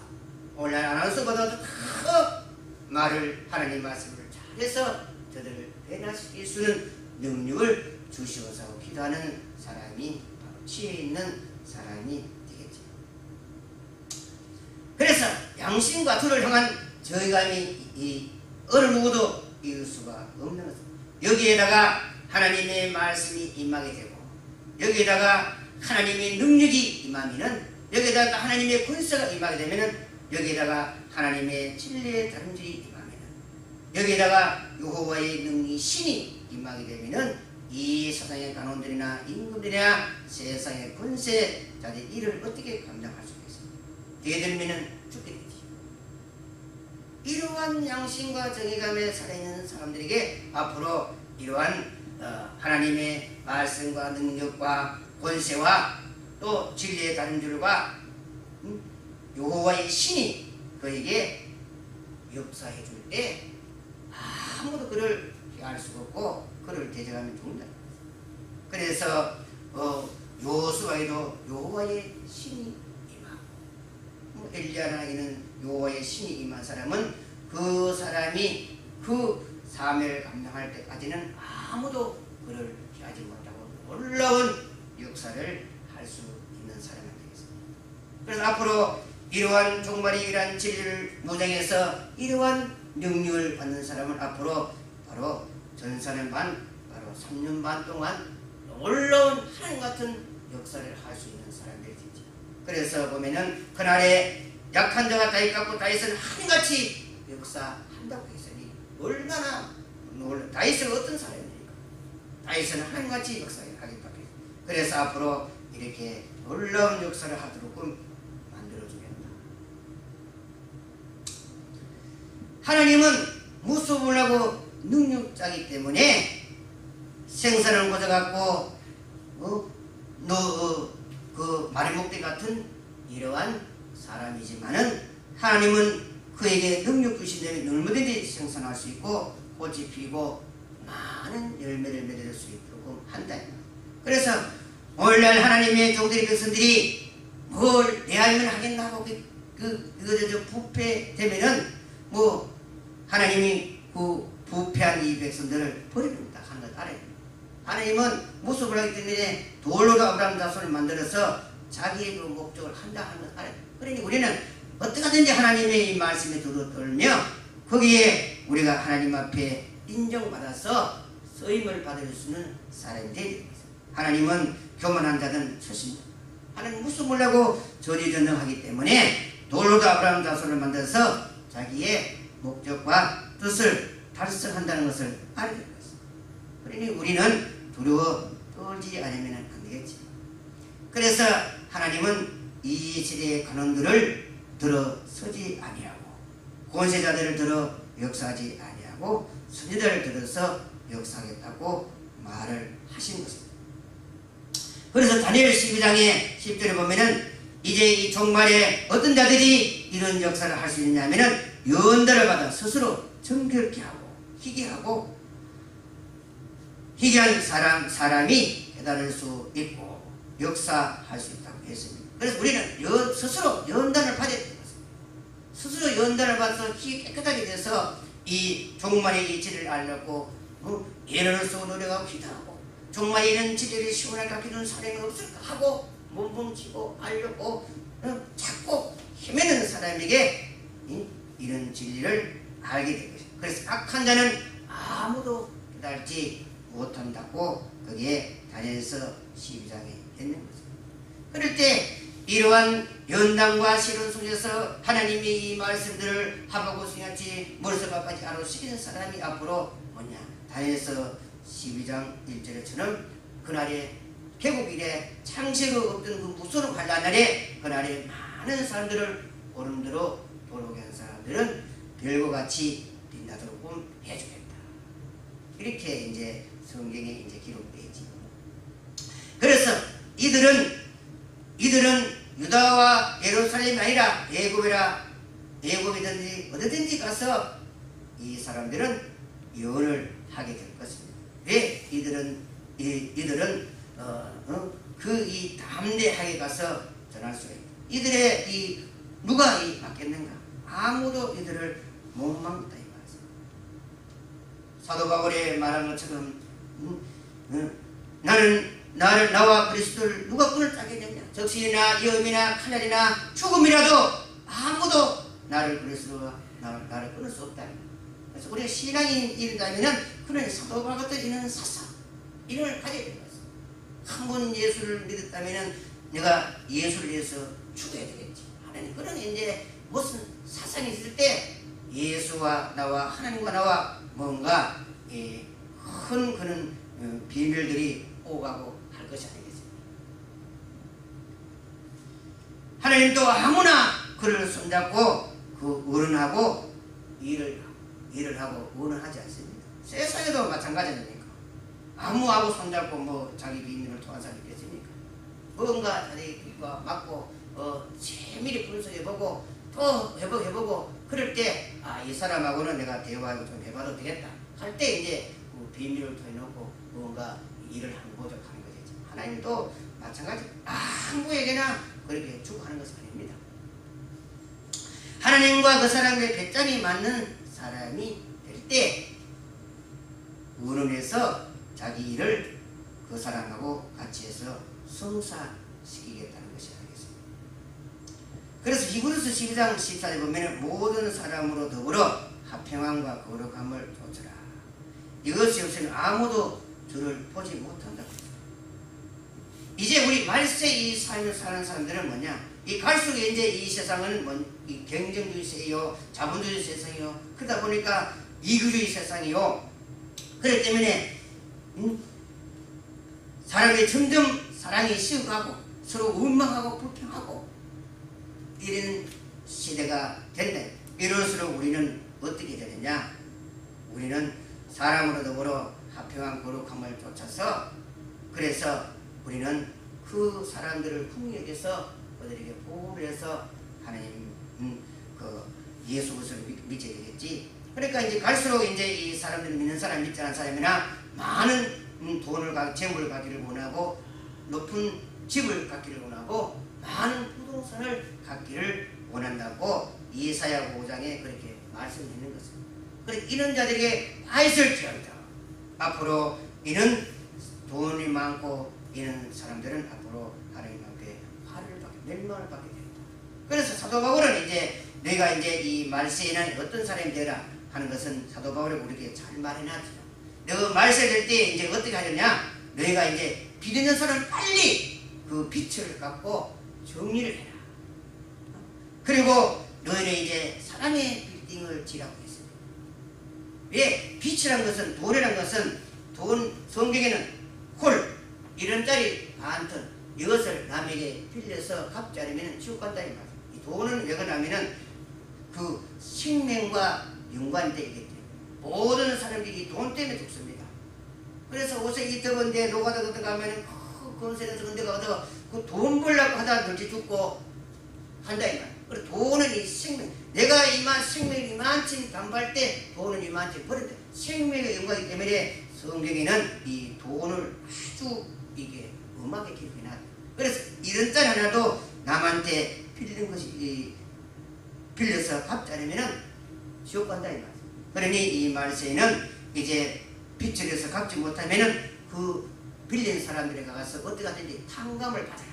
오늘 아나운서보다도 더 말을 하나님 말씀을 잘해서 저들을 변화시킬 수 있는 능력을 주시어서 기도하는 사람이 바로 지혜 있는 사람이 되겠죠. 그래서 양심과 주를 향한 저희감이 어느 누구도 이룰 수가 없는 것입니다. 여기에다가 하나님의 말씀이 임하게 되고 여기에다가 하나님의 능력이 임하면은 여기에다가 하나님의 권세가 임하게 되면은 여기에다가 하나님의 진리의 다름질이 임하면은 여기에다가 여호와의 능력이 신이 임하게 되면은 이 세상의 간원들이나 임금들이나 세상의 권세자들이 이를 어떻게 감당할 수 있겠습니까? 대들면은 죽게 되지. 이러한 양심과 정의감에 살아있는 사람들에게 앞으로 이러한 하나님의 말씀과 능력과 권세와 또 진리의 다름줄과 여호와의 신이 그에게 역사해 줄 때 아무도 그를 피할 수가 없고 그를 대적하면 죽는다. 그래서 여호수아에도 여호와의 신이 임하고 엘리야나 이는 여호와의 신이 임한 사람은 그 사람이 그 사명을 감당할 때까지는 아무도 그를 피하지 못하고 놀라운 역사를 할 할 수 있는 사람이 되겠습니다. 그래서 앞으로 이러한 종말의 이러한 진리를 무장해서 이러한 능력을 받는 사람은 앞으로 바로 전산의 반, 바로 3년 반 동안 놀라운 하나님 같은 역사를 할 수 있는 사람들이 되죠. 그래서 보면은 그날에 약한 자가 다윗 같고 다윗은 하나님같이 역사한다고 했으니 얼마나 다윗은 어떤 사람입니까? 다윗은 하나님같이 역사하겠다고 했습니다. 그래서 앞으로 이렇게 놀라운 역사를 하도록 만들어주겠다. 하나님은 무소불하고 능력자이기 때문에 생사를 고져갖고 그 말의 목대 같은 이러한 사람이지만은 하나님은 그에게 능력 주신 다음에 얼마든지 생산할 수 있고 꽃이 피고 많은 열매를 맺을 수 있도록 한다. 그래서 오늘날 하나님의 종들의 백성들이 뭘 내알면 하겠나 하고 그거 부패되면은 뭐 하나님이 그 부패한 이 백성들을 버립니다 하는 것 알아요. 하나님은 모습을 하기 때문에 돌로도 아브라함 자손을 만들어서 자기의 그 목적을 한다 하는 것 알아요. 그러니 우리는 어떻게든지 하나님의 이 말씀에 들어들며 거기에 우리가 하나님 앞에 인정받아서 쓰임을 받을 수 있는 사람이 되야 됩니다. 하나님은 교만한 자는 처신다. 하나님 무슨 몰라고 전지전능하기 때문에 돌로도 아브라함 자손을 만들어서 자기의 목적과 뜻을 달성한다는 것을 알게 됩니다. 그러니 우리는 두려워 떨지 않으면 안 되겠지. 그래서 하나님은 이 시대의 간원들을 들어서지 아니하고 권세자들을 들어 역사하지 아니하고 선지자를 들어서 역사하겠다고 말을 하신 것입니다. 그래서 다니엘 12장의 10절에 보면은 이제 이 종말에 어떤 자들이 이런 역사를 할 수 있느냐면은 연단을 받아 스스로 정결케 하고 희귀하고 희귀한 사람이 깨달을 수 있고 역사할 수 있다고 했습니다. 그래서 우리는 스스로 연단을 받아야 되는 것입니다. 스스로 연단을 받아서 희귀 깨끗하게 돼서 이 종말의 이치를 알려고 예언을 쓰고 노력하고 기도하고 종말에 이런 진리를 시원하게 가르치는 사람이 없을까 하고 몸부림치고 알려고 찾고 헤매는 사람에게 이런 진리를 알게 된 것입니다. 그래서 악한 자는 아무도 깨달지 못한다고 거기에 다니엘서 12장에 있는 것입니다. 그럴 때 이러한 연단과 시련 속에서 하나님의 이 말씀들을 하바고 승같이 머릿속까지 알아시키는 사람이 앞으로 뭐냐? 다니엘서 12장 1절에처럼 그날에 개국일에 창세가 없던 그 무서운 환란 날에 그날에 많은 사람들을 오름대로 돌아오게 한 사람들은 별과 같이 빛나도록 해주겠다. 이렇게 이제 성경에 이제 기록되어 있지. 그래서 이들은 유다와 예루살렘이 아니라 애굽이든지 어디든지 가서 이 사람들은 예언을 하게 될 것입니다. 왜 이들은 이 담대하게 가서 전할 수가 있다. 이들의 누가 막겠는가? 아무도 이들을 못 막는다 이 말이죠. 사도 바울이 말한 것처럼 나와 그리스도를 누가 끈을 짜겠느냐? 적신이나 위험이나 칼날이나 죽음이라도 아무도 나를 그리스도와 나를 끊을 수 없다. 그래서 우리가 신앙이 이르다면은 그런 사도 바울 같은 이런 사상 이름을 가져야 되는 것입니다. 한 번 예수를 믿었다면은 내가 예수를 위해서 죽어야 되겠지. 하나님 그런 이제 무슨 사상이 있을 때 예수와 나와 하나님과 나와 뭔가 큰 그런 비밀들이 오가고 할 것이 아니겠습니까? 하나님도 아무나 그를 손잡고 그 의논하고 일을 하고 의논하지 않습니다. 세상에도 마찬가지 아닙니까? 아무하고 손잡고 뭐 자기 비밀을 통한 사람이 있겠습니까? 뭔가 자기가 맞고 세밀히 분석해보고 또 해보고 그럴 때 이 사람하고는 내가 대화를 좀 해봐도 되겠다 할 때 이제 그 비밀을 터놓고 뭔가 일을 하는 모적하는 거죠. 하나님도 마찬가지 아무에게나 그렇게 주고하는 것은 아닙니다. 하나님과 그 사람의 배짱이 맞는 사람이 될 때 의논해서 자기 일을 그 사람하고 같이 해서 성사할 시키겠다는 것이 아니겠습니까? 그래서 히브리서 12장 14절에 보면 모든 사람으로 더불어 화평함과 거룩함을 좇으라. 이것이 없으면 아무도 주를 보지 못한다. 이제 우리 말세 이 삶을 사는 사람들은 뭐냐? 이 갈수록 이제 이 세상은 이 경쟁주의 세상이요, 자본주의 세상이요, 그러다 보니까 이기주의 세상이요. 그렇기 때문에 사람이 점점 사랑이 식어가고 서로 원망하고 불평하고 이런 시대가 된다. 이럴수록 우리는 어떻게 되느냐? 우리는 사람으로 더불어 화평한 거룩함을 쫓아서, 그래서 우리는 그 사람들을 궁히 여겨서 그들에게 보호를 해서 하나님 그 예수 그리스도를 믿게 되겠지. 그러니까 이제 갈수록 이제 이 사람들 믿는 사람 믿지 않은 사람이나 많은 돈을 재물을 갖기를 원하고 높은 집을 갖기를 원하고 많은 부동산을 갖기를 원한다고 이사야 5장에 그렇게 말씀드리는 것입니다. 그래서 이런 자들에게 화 있을지어다. 앞으로 이런 돈이 많고 이런 사람들은 앞으로 하나님 앞에 화를 받게, 멸망을 받게 됩니다. 그래서 사도 바울은 이제 내가 이제 이 말세에는 어떤 사람이 되라 하는 것은 사도 바울이 우리에게 잘 말해놨죠. 너가 말세 될 때 이제 어떻게 하느냐? 너희가 이제 빛 있는 사람 빨리 그 빛을 갖고 정리를 해라. 그리고 너희는 이제 사랑의 빌딩을 지라고 했습니다. 왜? 빛이란 것은, 돈이란 것은, 성경에는 홀 1원짜리 반톤 이것을 남에게 빌려서 갚지 않으면 지옥 간다 이 말이에요. 이 돈은 왜 그러냐면은 그 생명과 연관되어 있기 때문에 모든 사람들이 돈 때문에 죽습니다. 그래서 옷에 이 더운데 노가다 같은 거 하면은 건설에서 근데 가서 그 돈 벌려고 하다 널지 죽고 한다 이 말이에요. 그리고 돈은 이 생명, 내가 생명이 이만큼 담발 때 돈은 이만큼 버린다. 생명의 연관이기 때문에 성경에는 이 돈을 아주 이게 음악에 기록해놨다. 그래서 이런 짤 하나도 남한테 빌리는 것이 빌려서 갚지 않으면은 지옥 간다 이 말이에요. 그러니 이 말세에는 이제 빚을 해서 갚지 못하면은 그 빌린 사람들에 가서 어떻게 하든지 탕감을 받아라,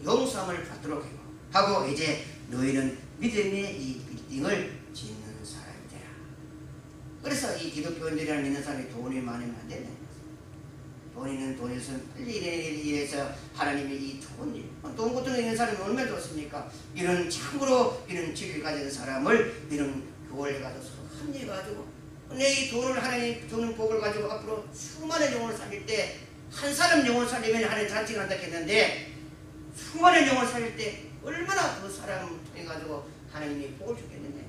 용서함을 받도록 하고 이제 너희는 믿음의 이 빌딩을 짓는 사람이 되라. 그래서 이 기독교인들이라는 믿는 사람이 돈이 많으면 안 된다. 돈이는 돈에서 빨리 이래서 하나님이 이 좋은 일, 돈 같은 거 있는 사람이 얼마나 좋습니까? 이런 참으로 이런 지혜를 가진 사람을 이런 교회를 해가지고 서로 합리해가지고 내 이 돈을 하나님 주는 복을 가지고 앞으로 수많은 영혼을 살릴 때 한 사람 영혼을 살리면 하나님 잔치가 한다 했는데 수많은 영혼을 살릴 때 얼마나 그 사람 통해가지고 하나님이 복을 주겠느냐.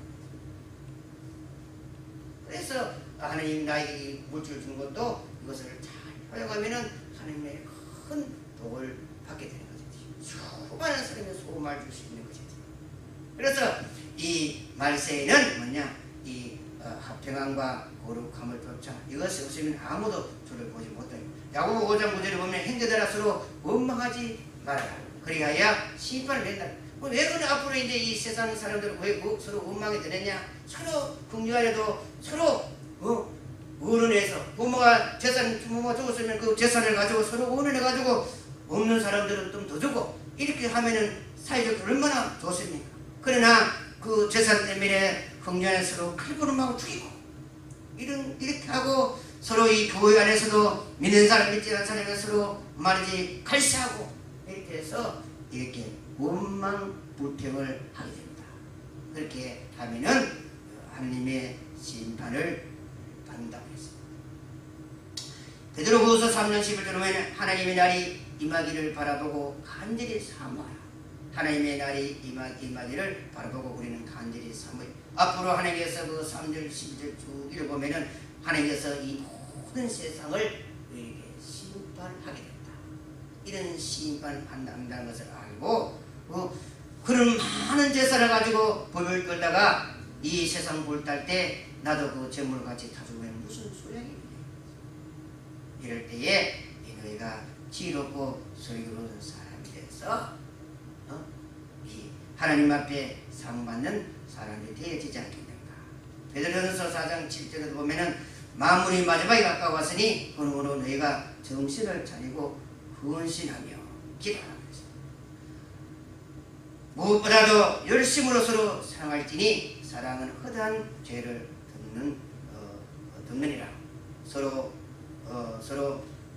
그래서 하나님 나에게 물질을 준 것도 이것을 잘 활용하면은 하나님의 큰 복을 받게 되는 것이지. 수많은 사람이 소망을 줄 수 있는 것이지. 그래서 이 말세에는 뭐냐? 이 화평함과 거룩함을 쫓아 이것이 없으면 아무도 주를 보지 못해. 야고보 5장 9절에 보면 형제들아 서로 원망하지 말아라. 그리하여 심판을 낸다. 왜 그래 앞으로 이제 이 세상 사람들은 왜 서로 원망이 되느냐? 서로 긍휼하려도 서로 의논해서 부모가 죽었으면 그 재산을 가지고 서로 의논해가지고 없는 사람들은 좀 더 주고 이렇게 하면은 사회적으로 얼마나 좋습니까? 그러나 그 재산 때문에 긍휼하여 서로 칼부름하고 죽이고 이렇게 하고 서로 이 교회 안에서도 믿는 사람 믿지 않는 사람이 서로 말이지 갈시하고 이렇게 해서 이렇게 원망 불평을 하게 됩니다. 그렇게 하면은 하나님의 심판을 받는다고 했습니다. 베드로후서 3장 11절에 보면 하나님의 날이 임하기를 바라보고 간절히 사모하라. 하나님의 날이 임하기를 바라보고 우리는 간절히 사모해. 앞으로 하나님께서 그 3절 12절 쭉 읽어보면은 하나님께서 이 모든 세상을 우리에게 심판하게 된다. 이런 심판을 받는다는 것을 알고 그런 많은 재산을 가지고 법을 끌다가 이 세상 불탈 때 나도 그 재물을 같이 다 주면 무슨 소용이냐. 이럴 때에 너희가 지혜롭고 소유로운 사람이 돼서 이 하나님 앞에 상받는 사람이 되어지지 않겠는가. 베드로전서 4장 7절에도 보면은 만물이 마지막에 가까웠으니 그러므로 너희가 정신을 차리고 헌신하며 기도하라. 무엇보다도 열심으로 서로 사랑할지니 사랑은 허다한 죄를 덮느니라. 서로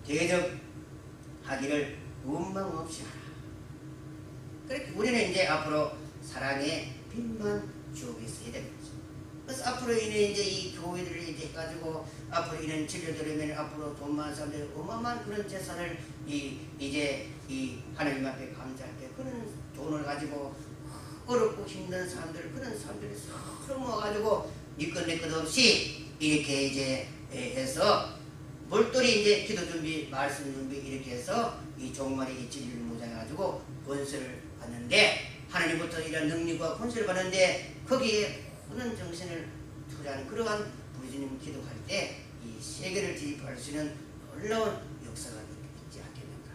대적하기를 원망 없이 하라. 그렇게 우리는 이제 앞으로 사랑의 빛만 주고 있어야 됩니다. 그래서 앞으로 이제 이 교회들을 이제 가지고 앞으로 이런 진료들으면 앞으로 돈 많은 사람들이 어마어마한 그런 재산을 이제 하나님 앞에 감사할 때 그런 돈을 가지고 어렵고 힘든 사람들 그런 사람들이 서로 모아가지고 니것 내것 없이 이렇게 이제 해서 몰돌이 이제 기도 준비 말씀 준비 이렇게 해서 이 종말의 이 진리를 무장해가지고 권세를 받는데 하나님부터 이런 능력과 권세를 받는데 거기에 모든 정신을 투자하는 그러한 우리 주님 기도할 때 이 세계를 뒤집할 수 있는 놀라운 역사가 있지 않겠는가.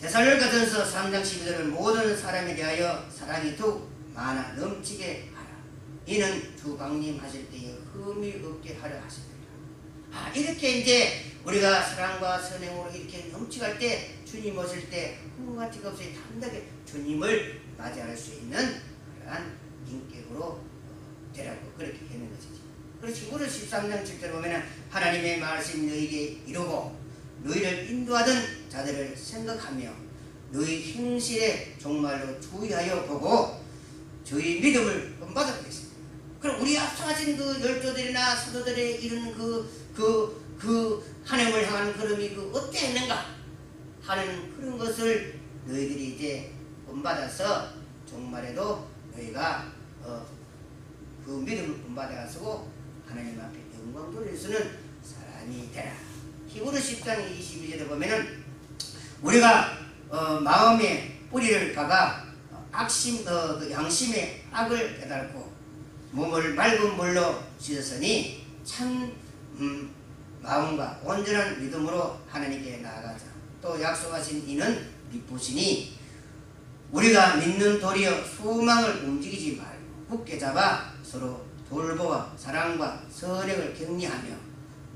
데살로니가전서 3장 12절은 모든 사람에 대하여 사랑이 더욱 많아 넘치게 하라. 이는 주 강림하실 때에 흠이 없게 하려 하십니다. 이렇게 이제 우리가 사랑과 선행으로 이렇게 넘치갈 때 주님 오실 때 흠같이가 없이 담대하게 주님을 맞이할 수 있는 그러한 인격으로 되라고 그렇게 하는 것이지. 그래서 히브리 13장 7절에 보면 하나님의 말씀이 너희에게 이루고 너희를 인도하던 자들을 생각하며 너희 행실에 정말로 주의하여 보고 저희 믿음을 본받아보겠습니다. 그럼 우리 앞서 가진 그 열조들이나 사도들의 이런 그 하나님을 향한 걸음이 어땠는가 하는 그런 것을 너희들이 이제 본받아서 정말에도 너희가 그 믿음을 본받아가지고 하나님 앞에 영광 돌릴 수 있는 사람이 되라. 히브리 10장 22절에 보면은 우리가 마음의 뿌리를 박아 양심의 악을 깨달고 몸을 맑은 물로 씻었으니 참 마음과 온전한 믿음으로 하나님께 나아가자. 또 약속하신 이는 미쁘시니 우리가 믿는 도리어 소망을 움직이지 말고 굳게 잡아 서로 돌보아 사랑과 선행을 격려하며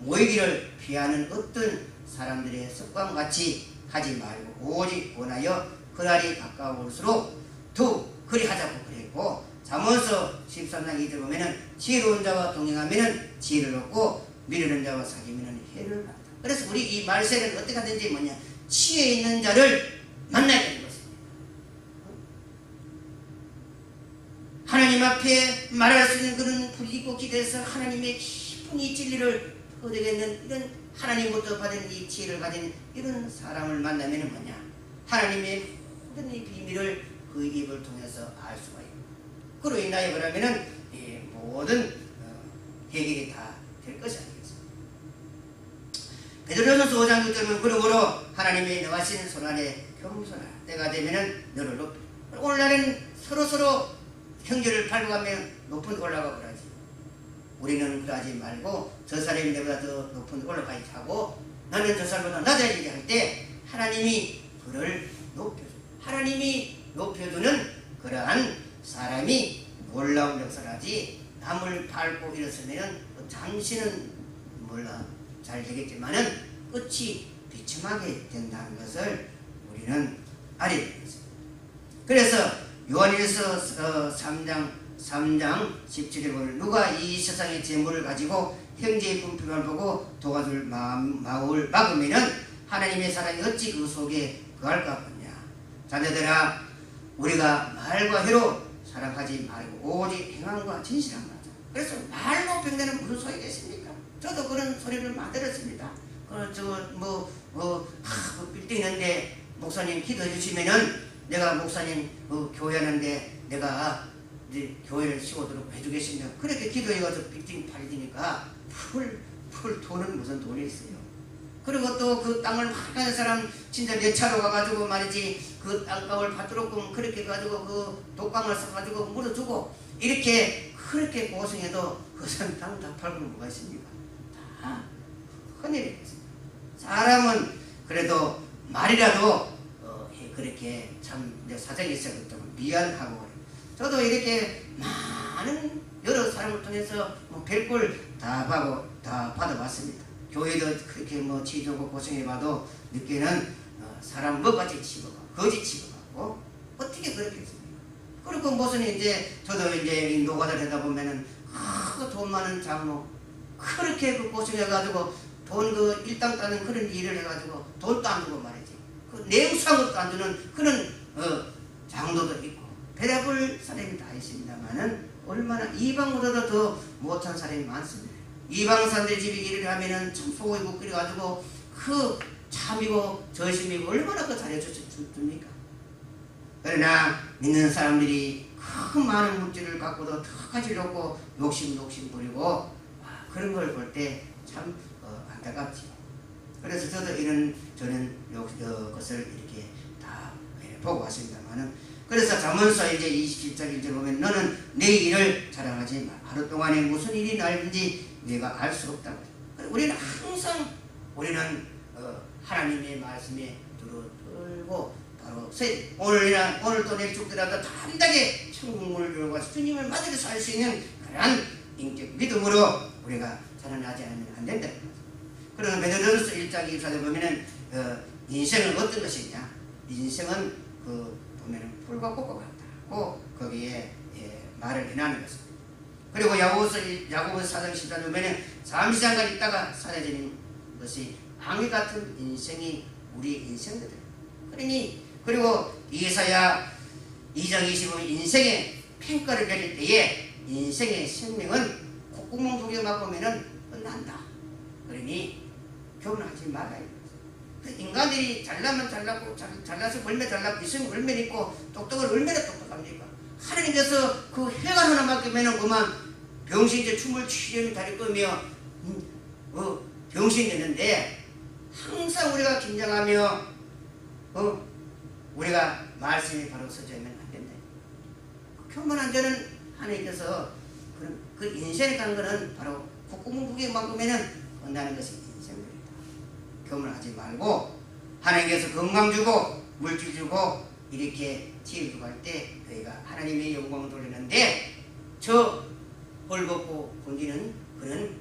모이기를 피하는 어떤 사람들의 습관같이 하지 말고 오직 원하여 그날이 가까울수록 더욱 그리하자고 그랬고 잠언서 13장 2절 보면은 지혜로운 자와 동행하면은 지혜를 얻고 미루는 자와 사귀면은 해를 받다. 그래서 우리 이 말세는 어떻게 하든지 뭐냐 지혜 있는 자를 만나야 되는 것입니다. 하나님 앞에 말할 수 있는 그런 불이고 기대해서 하나님의 깊은 이 진리를 얻어내는 이런 하나님부터 받은 이 지혜를 가진 이런 사람을 만나면 뭐냐 하나님의 모든 이 비밀을 그 입을 통해서 알 수가 있고 그로 인하여 그러면은 모든 해결이 다 될 것이 아니겠습니까? 베드로전서 5장 6절은 그러므로 하나님의 너하신 손안에 겸손하라. 때가 되면은 너를 높이. 오늘날은 서로 형제를 밟아가며 높은 데 올라가고 그러지. 우리는 그러지 말고 저 사람이 내보다 더 높은 데 올라가야 하고 나는 저 사람보다 낮아야지 할 때 하나님이 그를 높여줘. 하나님이 높여주는 그러한 사람이 놀라운 역사를 하지 남을 밟고 일어서면 잠시는 몰라 잘 되겠지만은 끝이 비참하게 된다는 것을 우리는 알아야 되겠습니다. 그래서 요한일서 3장 17절에 보면 누가 이 세상의 재물을 가지고 형제의 궁핍을 보고 도와줄 마음을 막으면은 하나님의 사랑이 어찌 그 속에 거할까 하느냐. 자녀들아 우리가 말과 혀로 사랑하지 말고 오직 행함과 진실한 말. 그래서 말로 병내는 무슨 소리겠습니까? 저도 그런 소리를 많이 들었습니다. 빌딩 있는데 목사님 기도해 주시면은 내가 목사님 교회 하는데 내가 이제 교회를 쉬고도록 해주겠습니다. 그렇게 기도해가지고 빌딩 팔리니까 풀 돈은 무슨 돈이 있어요. 그리고 또 그 땅을 막 가는 사람 진짜 내 차로 가가지고 말이지 그 땅값을 받도록 그렇게 가지고 그 독강을 사가지고 물어주고 이렇게 그렇게 고생해도 그 사람 땅 다 팔고 뭐가 있습니까? 다 큰일이겠습니다. 사람은 그래도 말이라도 그렇게 참 내 사정이 있어서 좀 미안하고 저도 이렇게 많은 여러 사람을 통해서 별걸 다 받아봤습니다. 교회도 그렇게 지도고 고생해봐도 늦게는 사람 뭐같이 치고가 거지 취급하고 어떻게 그렇게 했습니까? 그리고 무슨 이제 저도 이제 노가다 되다 보면은 그 돈 많은 장로 그렇게 그 고생해가지고 돈 그 일당 따는 그런 일을 해가지고 돈도 안 주고 말이지. 그 내용상으로도 안 주는 그런 장로도 있고 배려볼 사람이 다 있습니다만은 얼마나 이방보다도 더 못한 사람이 많습니다. 이방 사람들 집에 일을 하면은 참 소고이고 그래가지고 그 참이고 저심이고 얼마나 그 잘해줍니까? 그러나 믿는 사람들이 그 많은 물질을 갖고도 더 가지려고 욕심 부리고 그런 걸 볼 때 참 안타깝지. 그래서 저는 것을 이렇게 다 보고 왔습니다만은 그래서 잠언서 이제 27절 1절 보면 너는 내 일을 자랑하지 마. 하루 동안에 무슨 일이 날든지 내가 알 수 없다고. 우리는 항상 우리는 하나님의 말씀에 들어들고 바로 오늘도 내일 죽더라도 담대하게 천국문을 열고 가서 주님을 맞으러 살 수 있는 그러한 인격 믿음으로 우리가 살아나지 않으면 안 된다. 그러나 베드로전서 1장 24절 보면은 인생은 어떤 것이냐? 인생은 보면은 풀과 꽃과 같다고 거기에 말을 해놨는 것입니다. 그리고 야고보서 4장 14절 보면은 잠시 잠깐 있다가 사라지는 것이 항해 같은 인생이 우리 인생들. 그리고 이사야 2장 25절 인생의 평가를 내릴 때에 인생의 생명은 콧구멍 2개 막으면은 끝난다. 그러니 교훈하지 말아야 돼. 인간들이 잘나면 잘나고 잘나서 얼마나 잘나고 있으면 얼마나 있고 똑똑은 얼마나 똑똑합니까? 하나님께서 그 해가 하나 맡기면은 그만 병신제 춤을 추려는 다리 끄며 병신이 되는데 항상 우리가 긴장하며 우리가 말씀이 바로 서져면 안 된다. 교만한 자는 하나님께서 그 인생에 가는 것은 바로 콧구멍 2개 막으면은 끝나는 것이 인생입니다. 교만하지 말고 하나님께서 건강 주고 물질 주고 이렇게 지혜 주고 할 때 저희가 하나님의 영광을 돌리는데 저 헐벗고 굶기는 그런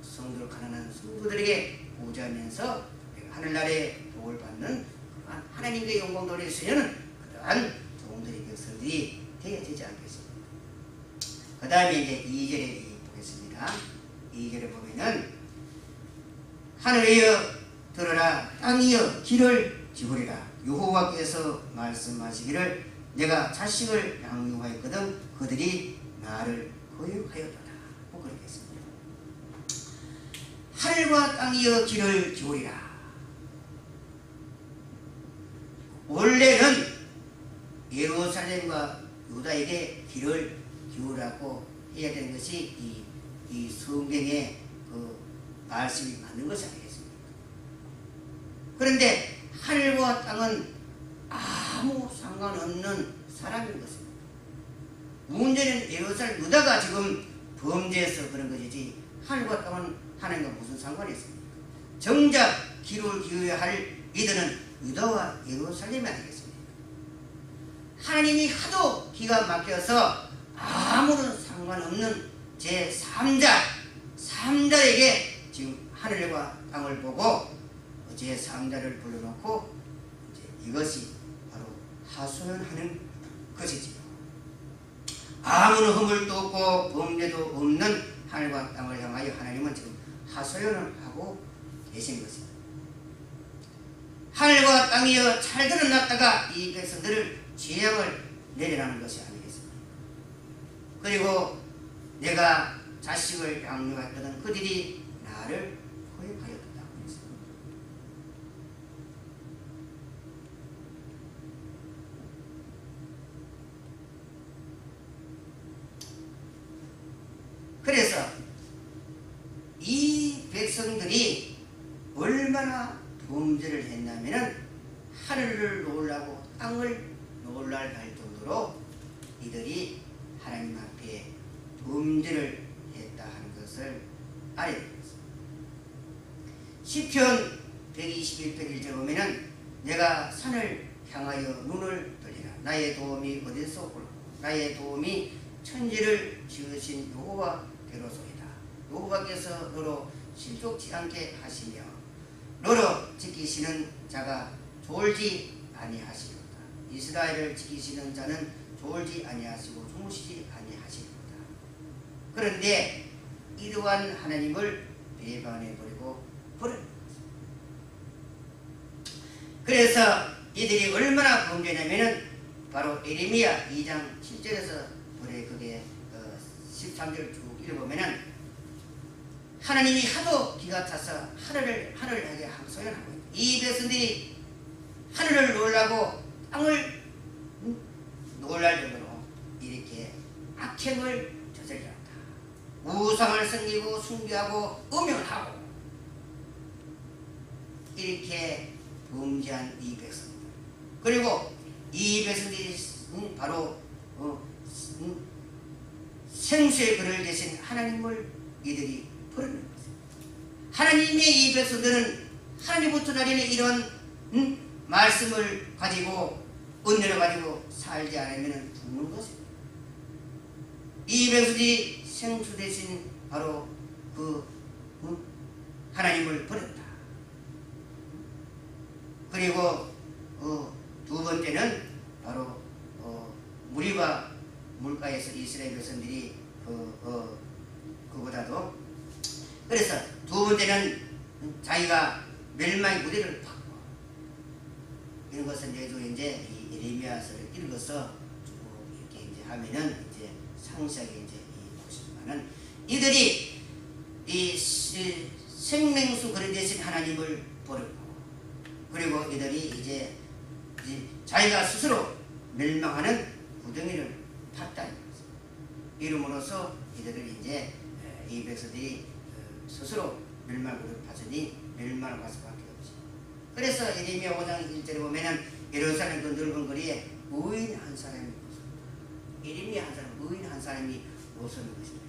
성도를 가난한 성도들에게 보호하면서 하늘나라에 복을 받는 하나님의 영광 돌릴 수 있는 그러한 종들의 백성들이 되어야 되지 않겠습니까? 그 다음에 이제 2절에 보겠습니다. 2절에 보면은 하늘이여 들으라 땅이여 길을 지으리라 여호와께서 말씀하시기를 내가 자식을 양육하였거든 그들이 나를 거역하였도다. 꼭 그렇겠습니다. 하늘과 땅이여 길을 지으리라. 원래는 예루살렘과 유다에게 길을 기울라고 해야 되는 것이 이 성경의 그 말씀이 맞는 것이 아니겠습니까? 그런데 하늘과 땅은 아무 상관없는 사람인 것입니다. 문제는 예루살렘 유다가 지금 범죄해서 그런 것이지 하늘과 땅은 하나님과 무슨 상관이 있습니까? 정작 길을 기울여야 할 이들은 유다와 예루살렘이 아니겠습니까? 하나님이 하도 기가 막혀서 아무런 상관없는 제3자에게 지금 하늘과 땅을 보고 제3자를 불러놓고 이것이 바로 하소연하는 것이지요. 아무런 허물도 없고 범죄도 없는 하늘과 땅을 향하여 하나님은 지금 하소연을 하고 계신 것입니다. 하늘과 땅이여 잘 드러났다가 이 백성들을 재앙을 내리라는 것이 아니겠습니까? 그리고 내가 자식을 양육하였거든 그들이 나를 거역하였다고 했습니다. 그래서 이 백성들이 얼마나 범죄를 했냐면은 하늘을 놓으려고 땅을 놀랄 할 정도로 이들이 하나님 앞에 범죄를 했다 하는 것을 알아야 되겠습니다. 시편 121편 1절 보면은 내가 산을 향하여 눈을 돌리라 나의 도움이 어디서 올까 나의 도움이 천지를 지으신 여호와께로소이다. 여호와께서 너로 실족지 않게 하시며 너로 지키시는 자가 졸지 아니하시리로다. 이스라엘을 지키시는 자는 졸지 아니하시고 주무시지 아니하시리로다. 그런데 이러한 하나님을 배반해버리고 버렸다. 그래서 이들이 얼마나 범죄냐면은 바로 예레미야 2장 7절에서 우리 그게 13절 쭉 읽어보면은 하나님이 하도 기가 차서 하늘에게 소연하고 있다. 이 백성들이 하늘을 놀라고 땅을 놀랄 정도로 이렇게 악행을 저질렀다. 우상을 섬기고 숭배하고 음행하고 이렇게 범죄한 이 백성들. 그리고 이 백성들이 바로 생수의 그를 대신 하나님을 이들이 버리는 것입니다. 하나님의 이 백성들은 하나님부터 나리는 이런 말씀을 가지고 은혜를 가지고 살지 않으면 죽는 것입니다. 이 백성들이 생수 대신 바로 그 하나님을 버렸다. 그리고 두 번째는 바로 무리바 물가에서 이스라엘 백성들이 그보다도 그래서 두 번째는 자기가 멸망의 무대를 받고 이런 것은 이제 예레미야서를 읽어서 이렇게 이제 하면은 이제 상세하게 이제 보시면은 이들이 이 생명수 그런 대신 하나님을 버렸고 그리고 이들이 이제 자기가 스스로 멸망하는 구덩이를 탔다. 이름으로써 이들을 이제 이 백성들이 스스로 멸망을 탔으니 멸망을 갈 수밖에 없지. 그래서 예레미야 5장 1절에 보면은 예루살렘 그 넓은 거리에 의인 한 사람이 없었다. 예레미야 한 사람, 의인 한 사람이 없었는 것이다.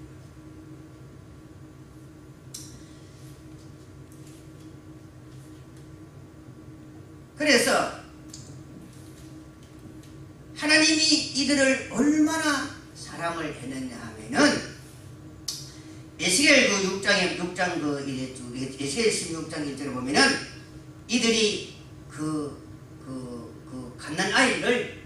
그래서 하나님이 이들을 얼마나 사랑을 했느냐 하면은 에스겔 그 6장 그 에스겔 16장 1절에 보면은 이들이 그 갓난 아이를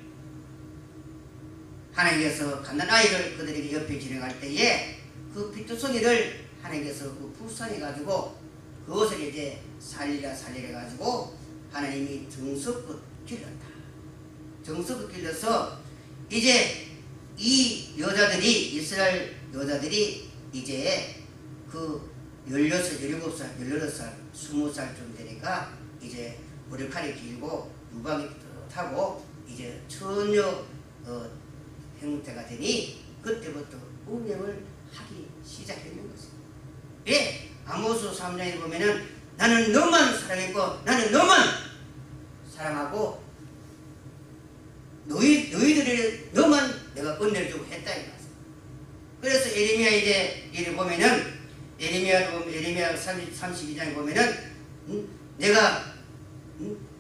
하나님께서 갓난 아이를 그들에게 옆에 지나갈 때에 그 피투성이를 하나님께서 그 불쌍해 가지고 그것을 이제 살리라 가지고 하나님이 정석껏 길렀다. 정석껏 길러서 이제 이 여자들이 이스라엘 여자들이 이제 그 16살, 17살, 18살, 20살쯤 되니까 이제 머리칼이 길고 유방이 타고 이제 처녀 형태가 되니 그때부터 운명을 하기 시작했는 것입니다. 왜? 아모스 3장에 보면은 나는 너만 사랑했고 나는 너만 사랑하고 너희들이 너만 내가 은혜를 주고 했다 이 말씀. 그래서 예레미야 이제 이를 보면은 예레미야 32장에 보면은 내가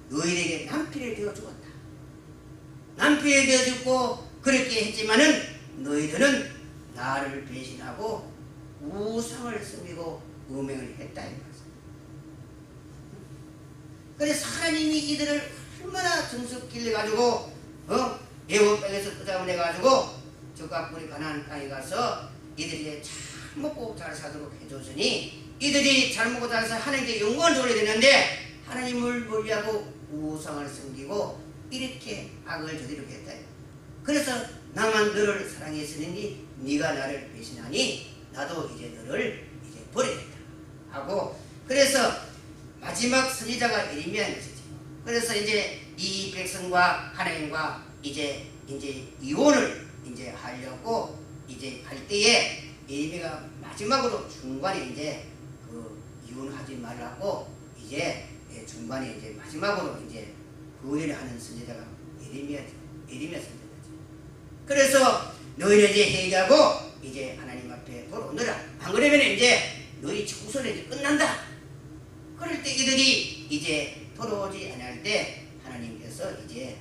너희에게 남편이 되어 죽었다. 남편이 되어 죽고 그렇게 했지만은 너희들은 나를 배신하고 우상을 섬기고 음행을 했다 이 말씀. 그래서 하나님이 이들을 얼마나 정석 길러가지고 애굽 땅에서 끄잡아내가지고 적각물이 가나안 땅에 가서 이들이 잘 먹고 잘 사도록 해줬으니 이들이 잘 먹고 잘 살아서 하나님께 영광을 돌려야 되는데 하나님을 멀리하고 우상을 섬기고 이렇게 악을 저지르게 했다. 그래서 나만 너를 사랑했으니 네가 나를 배신하니 나도 이제 너를 이제 버리겠다 하고 그래서 마지막 선지자가 예레미야인 것이지. 그래서 이제 이 백성과 하나님과 이제 이혼을 이제 하려고 이제 할 때에 예레미야가 마지막으로 중간에 이제 그 이혼하지 말라고 이제 중간에 이제 마지막으로 이제 구원을 하는 선지자가 예레미야 선지자지. 그래서 너희는 이제 회개하고 이제 하나님 앞에 돌아오너라. 안 그러면 이제 너희 후손은 이제 끝난다. 그럴 때 이들이 이제 돌아오지 않을 때 하나님께서 이제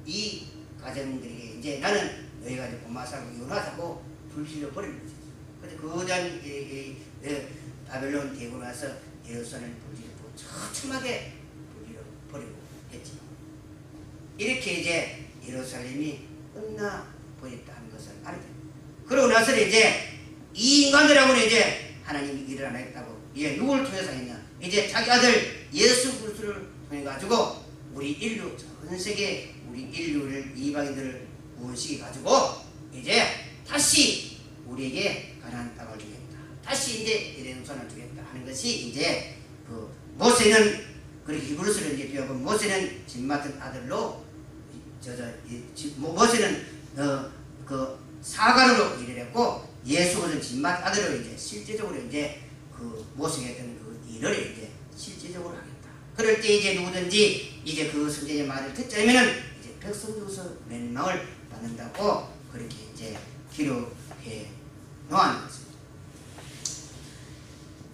이 가정들에게 이제 나는 너희가 이제 고마 살고 이혼하자고 불질러 버리는 거죠. 그래서 거대한 바벨론 되고 나서 예루살렘 불질러 처참하게 불질러 버리고 했지. 이렇게 이제 예루살렘이 끝나 버렸다 하는 것을 알게 됩니다. 그러고 나서는 이제 이 인간들하고는 이제 하나님이 일을 안 했다고 이제 누굴 통해서 했냐? 이제 자기 아들 예수 그리스도를 통해 가지고 우리 인류 전 세계 우리 인류를 이방인들을 구원시켜 가지고 이제 다시 우리에게 가나안 땅을 주겠다. 다시 이제 에덴 우산을 주겠다 하는 것이 이제 그 모세는 그렇게 히브리서를 이제 배워본 모세는 집 맡은 아들로 모세는 그 사관으로 일을 했고 예수는 집 맡은 아들로 이제 실제적으로 이제 그 모세가 했던 그 일을 이제 실제적으로 하겠다. 그럴 때 이제 누구든지 이제 그 선지자의 말을 듣지 않으면은 이제 백성으로서 멸망을 받는다고 그렇게 이제 기록해 놓은 것입니다.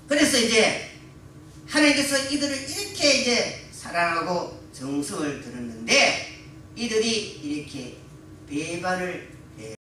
그래서 이제 하나님께서 이들을 이렇게 이제 사랑하고 정성을 들었는데 이들이 이렇게 배반을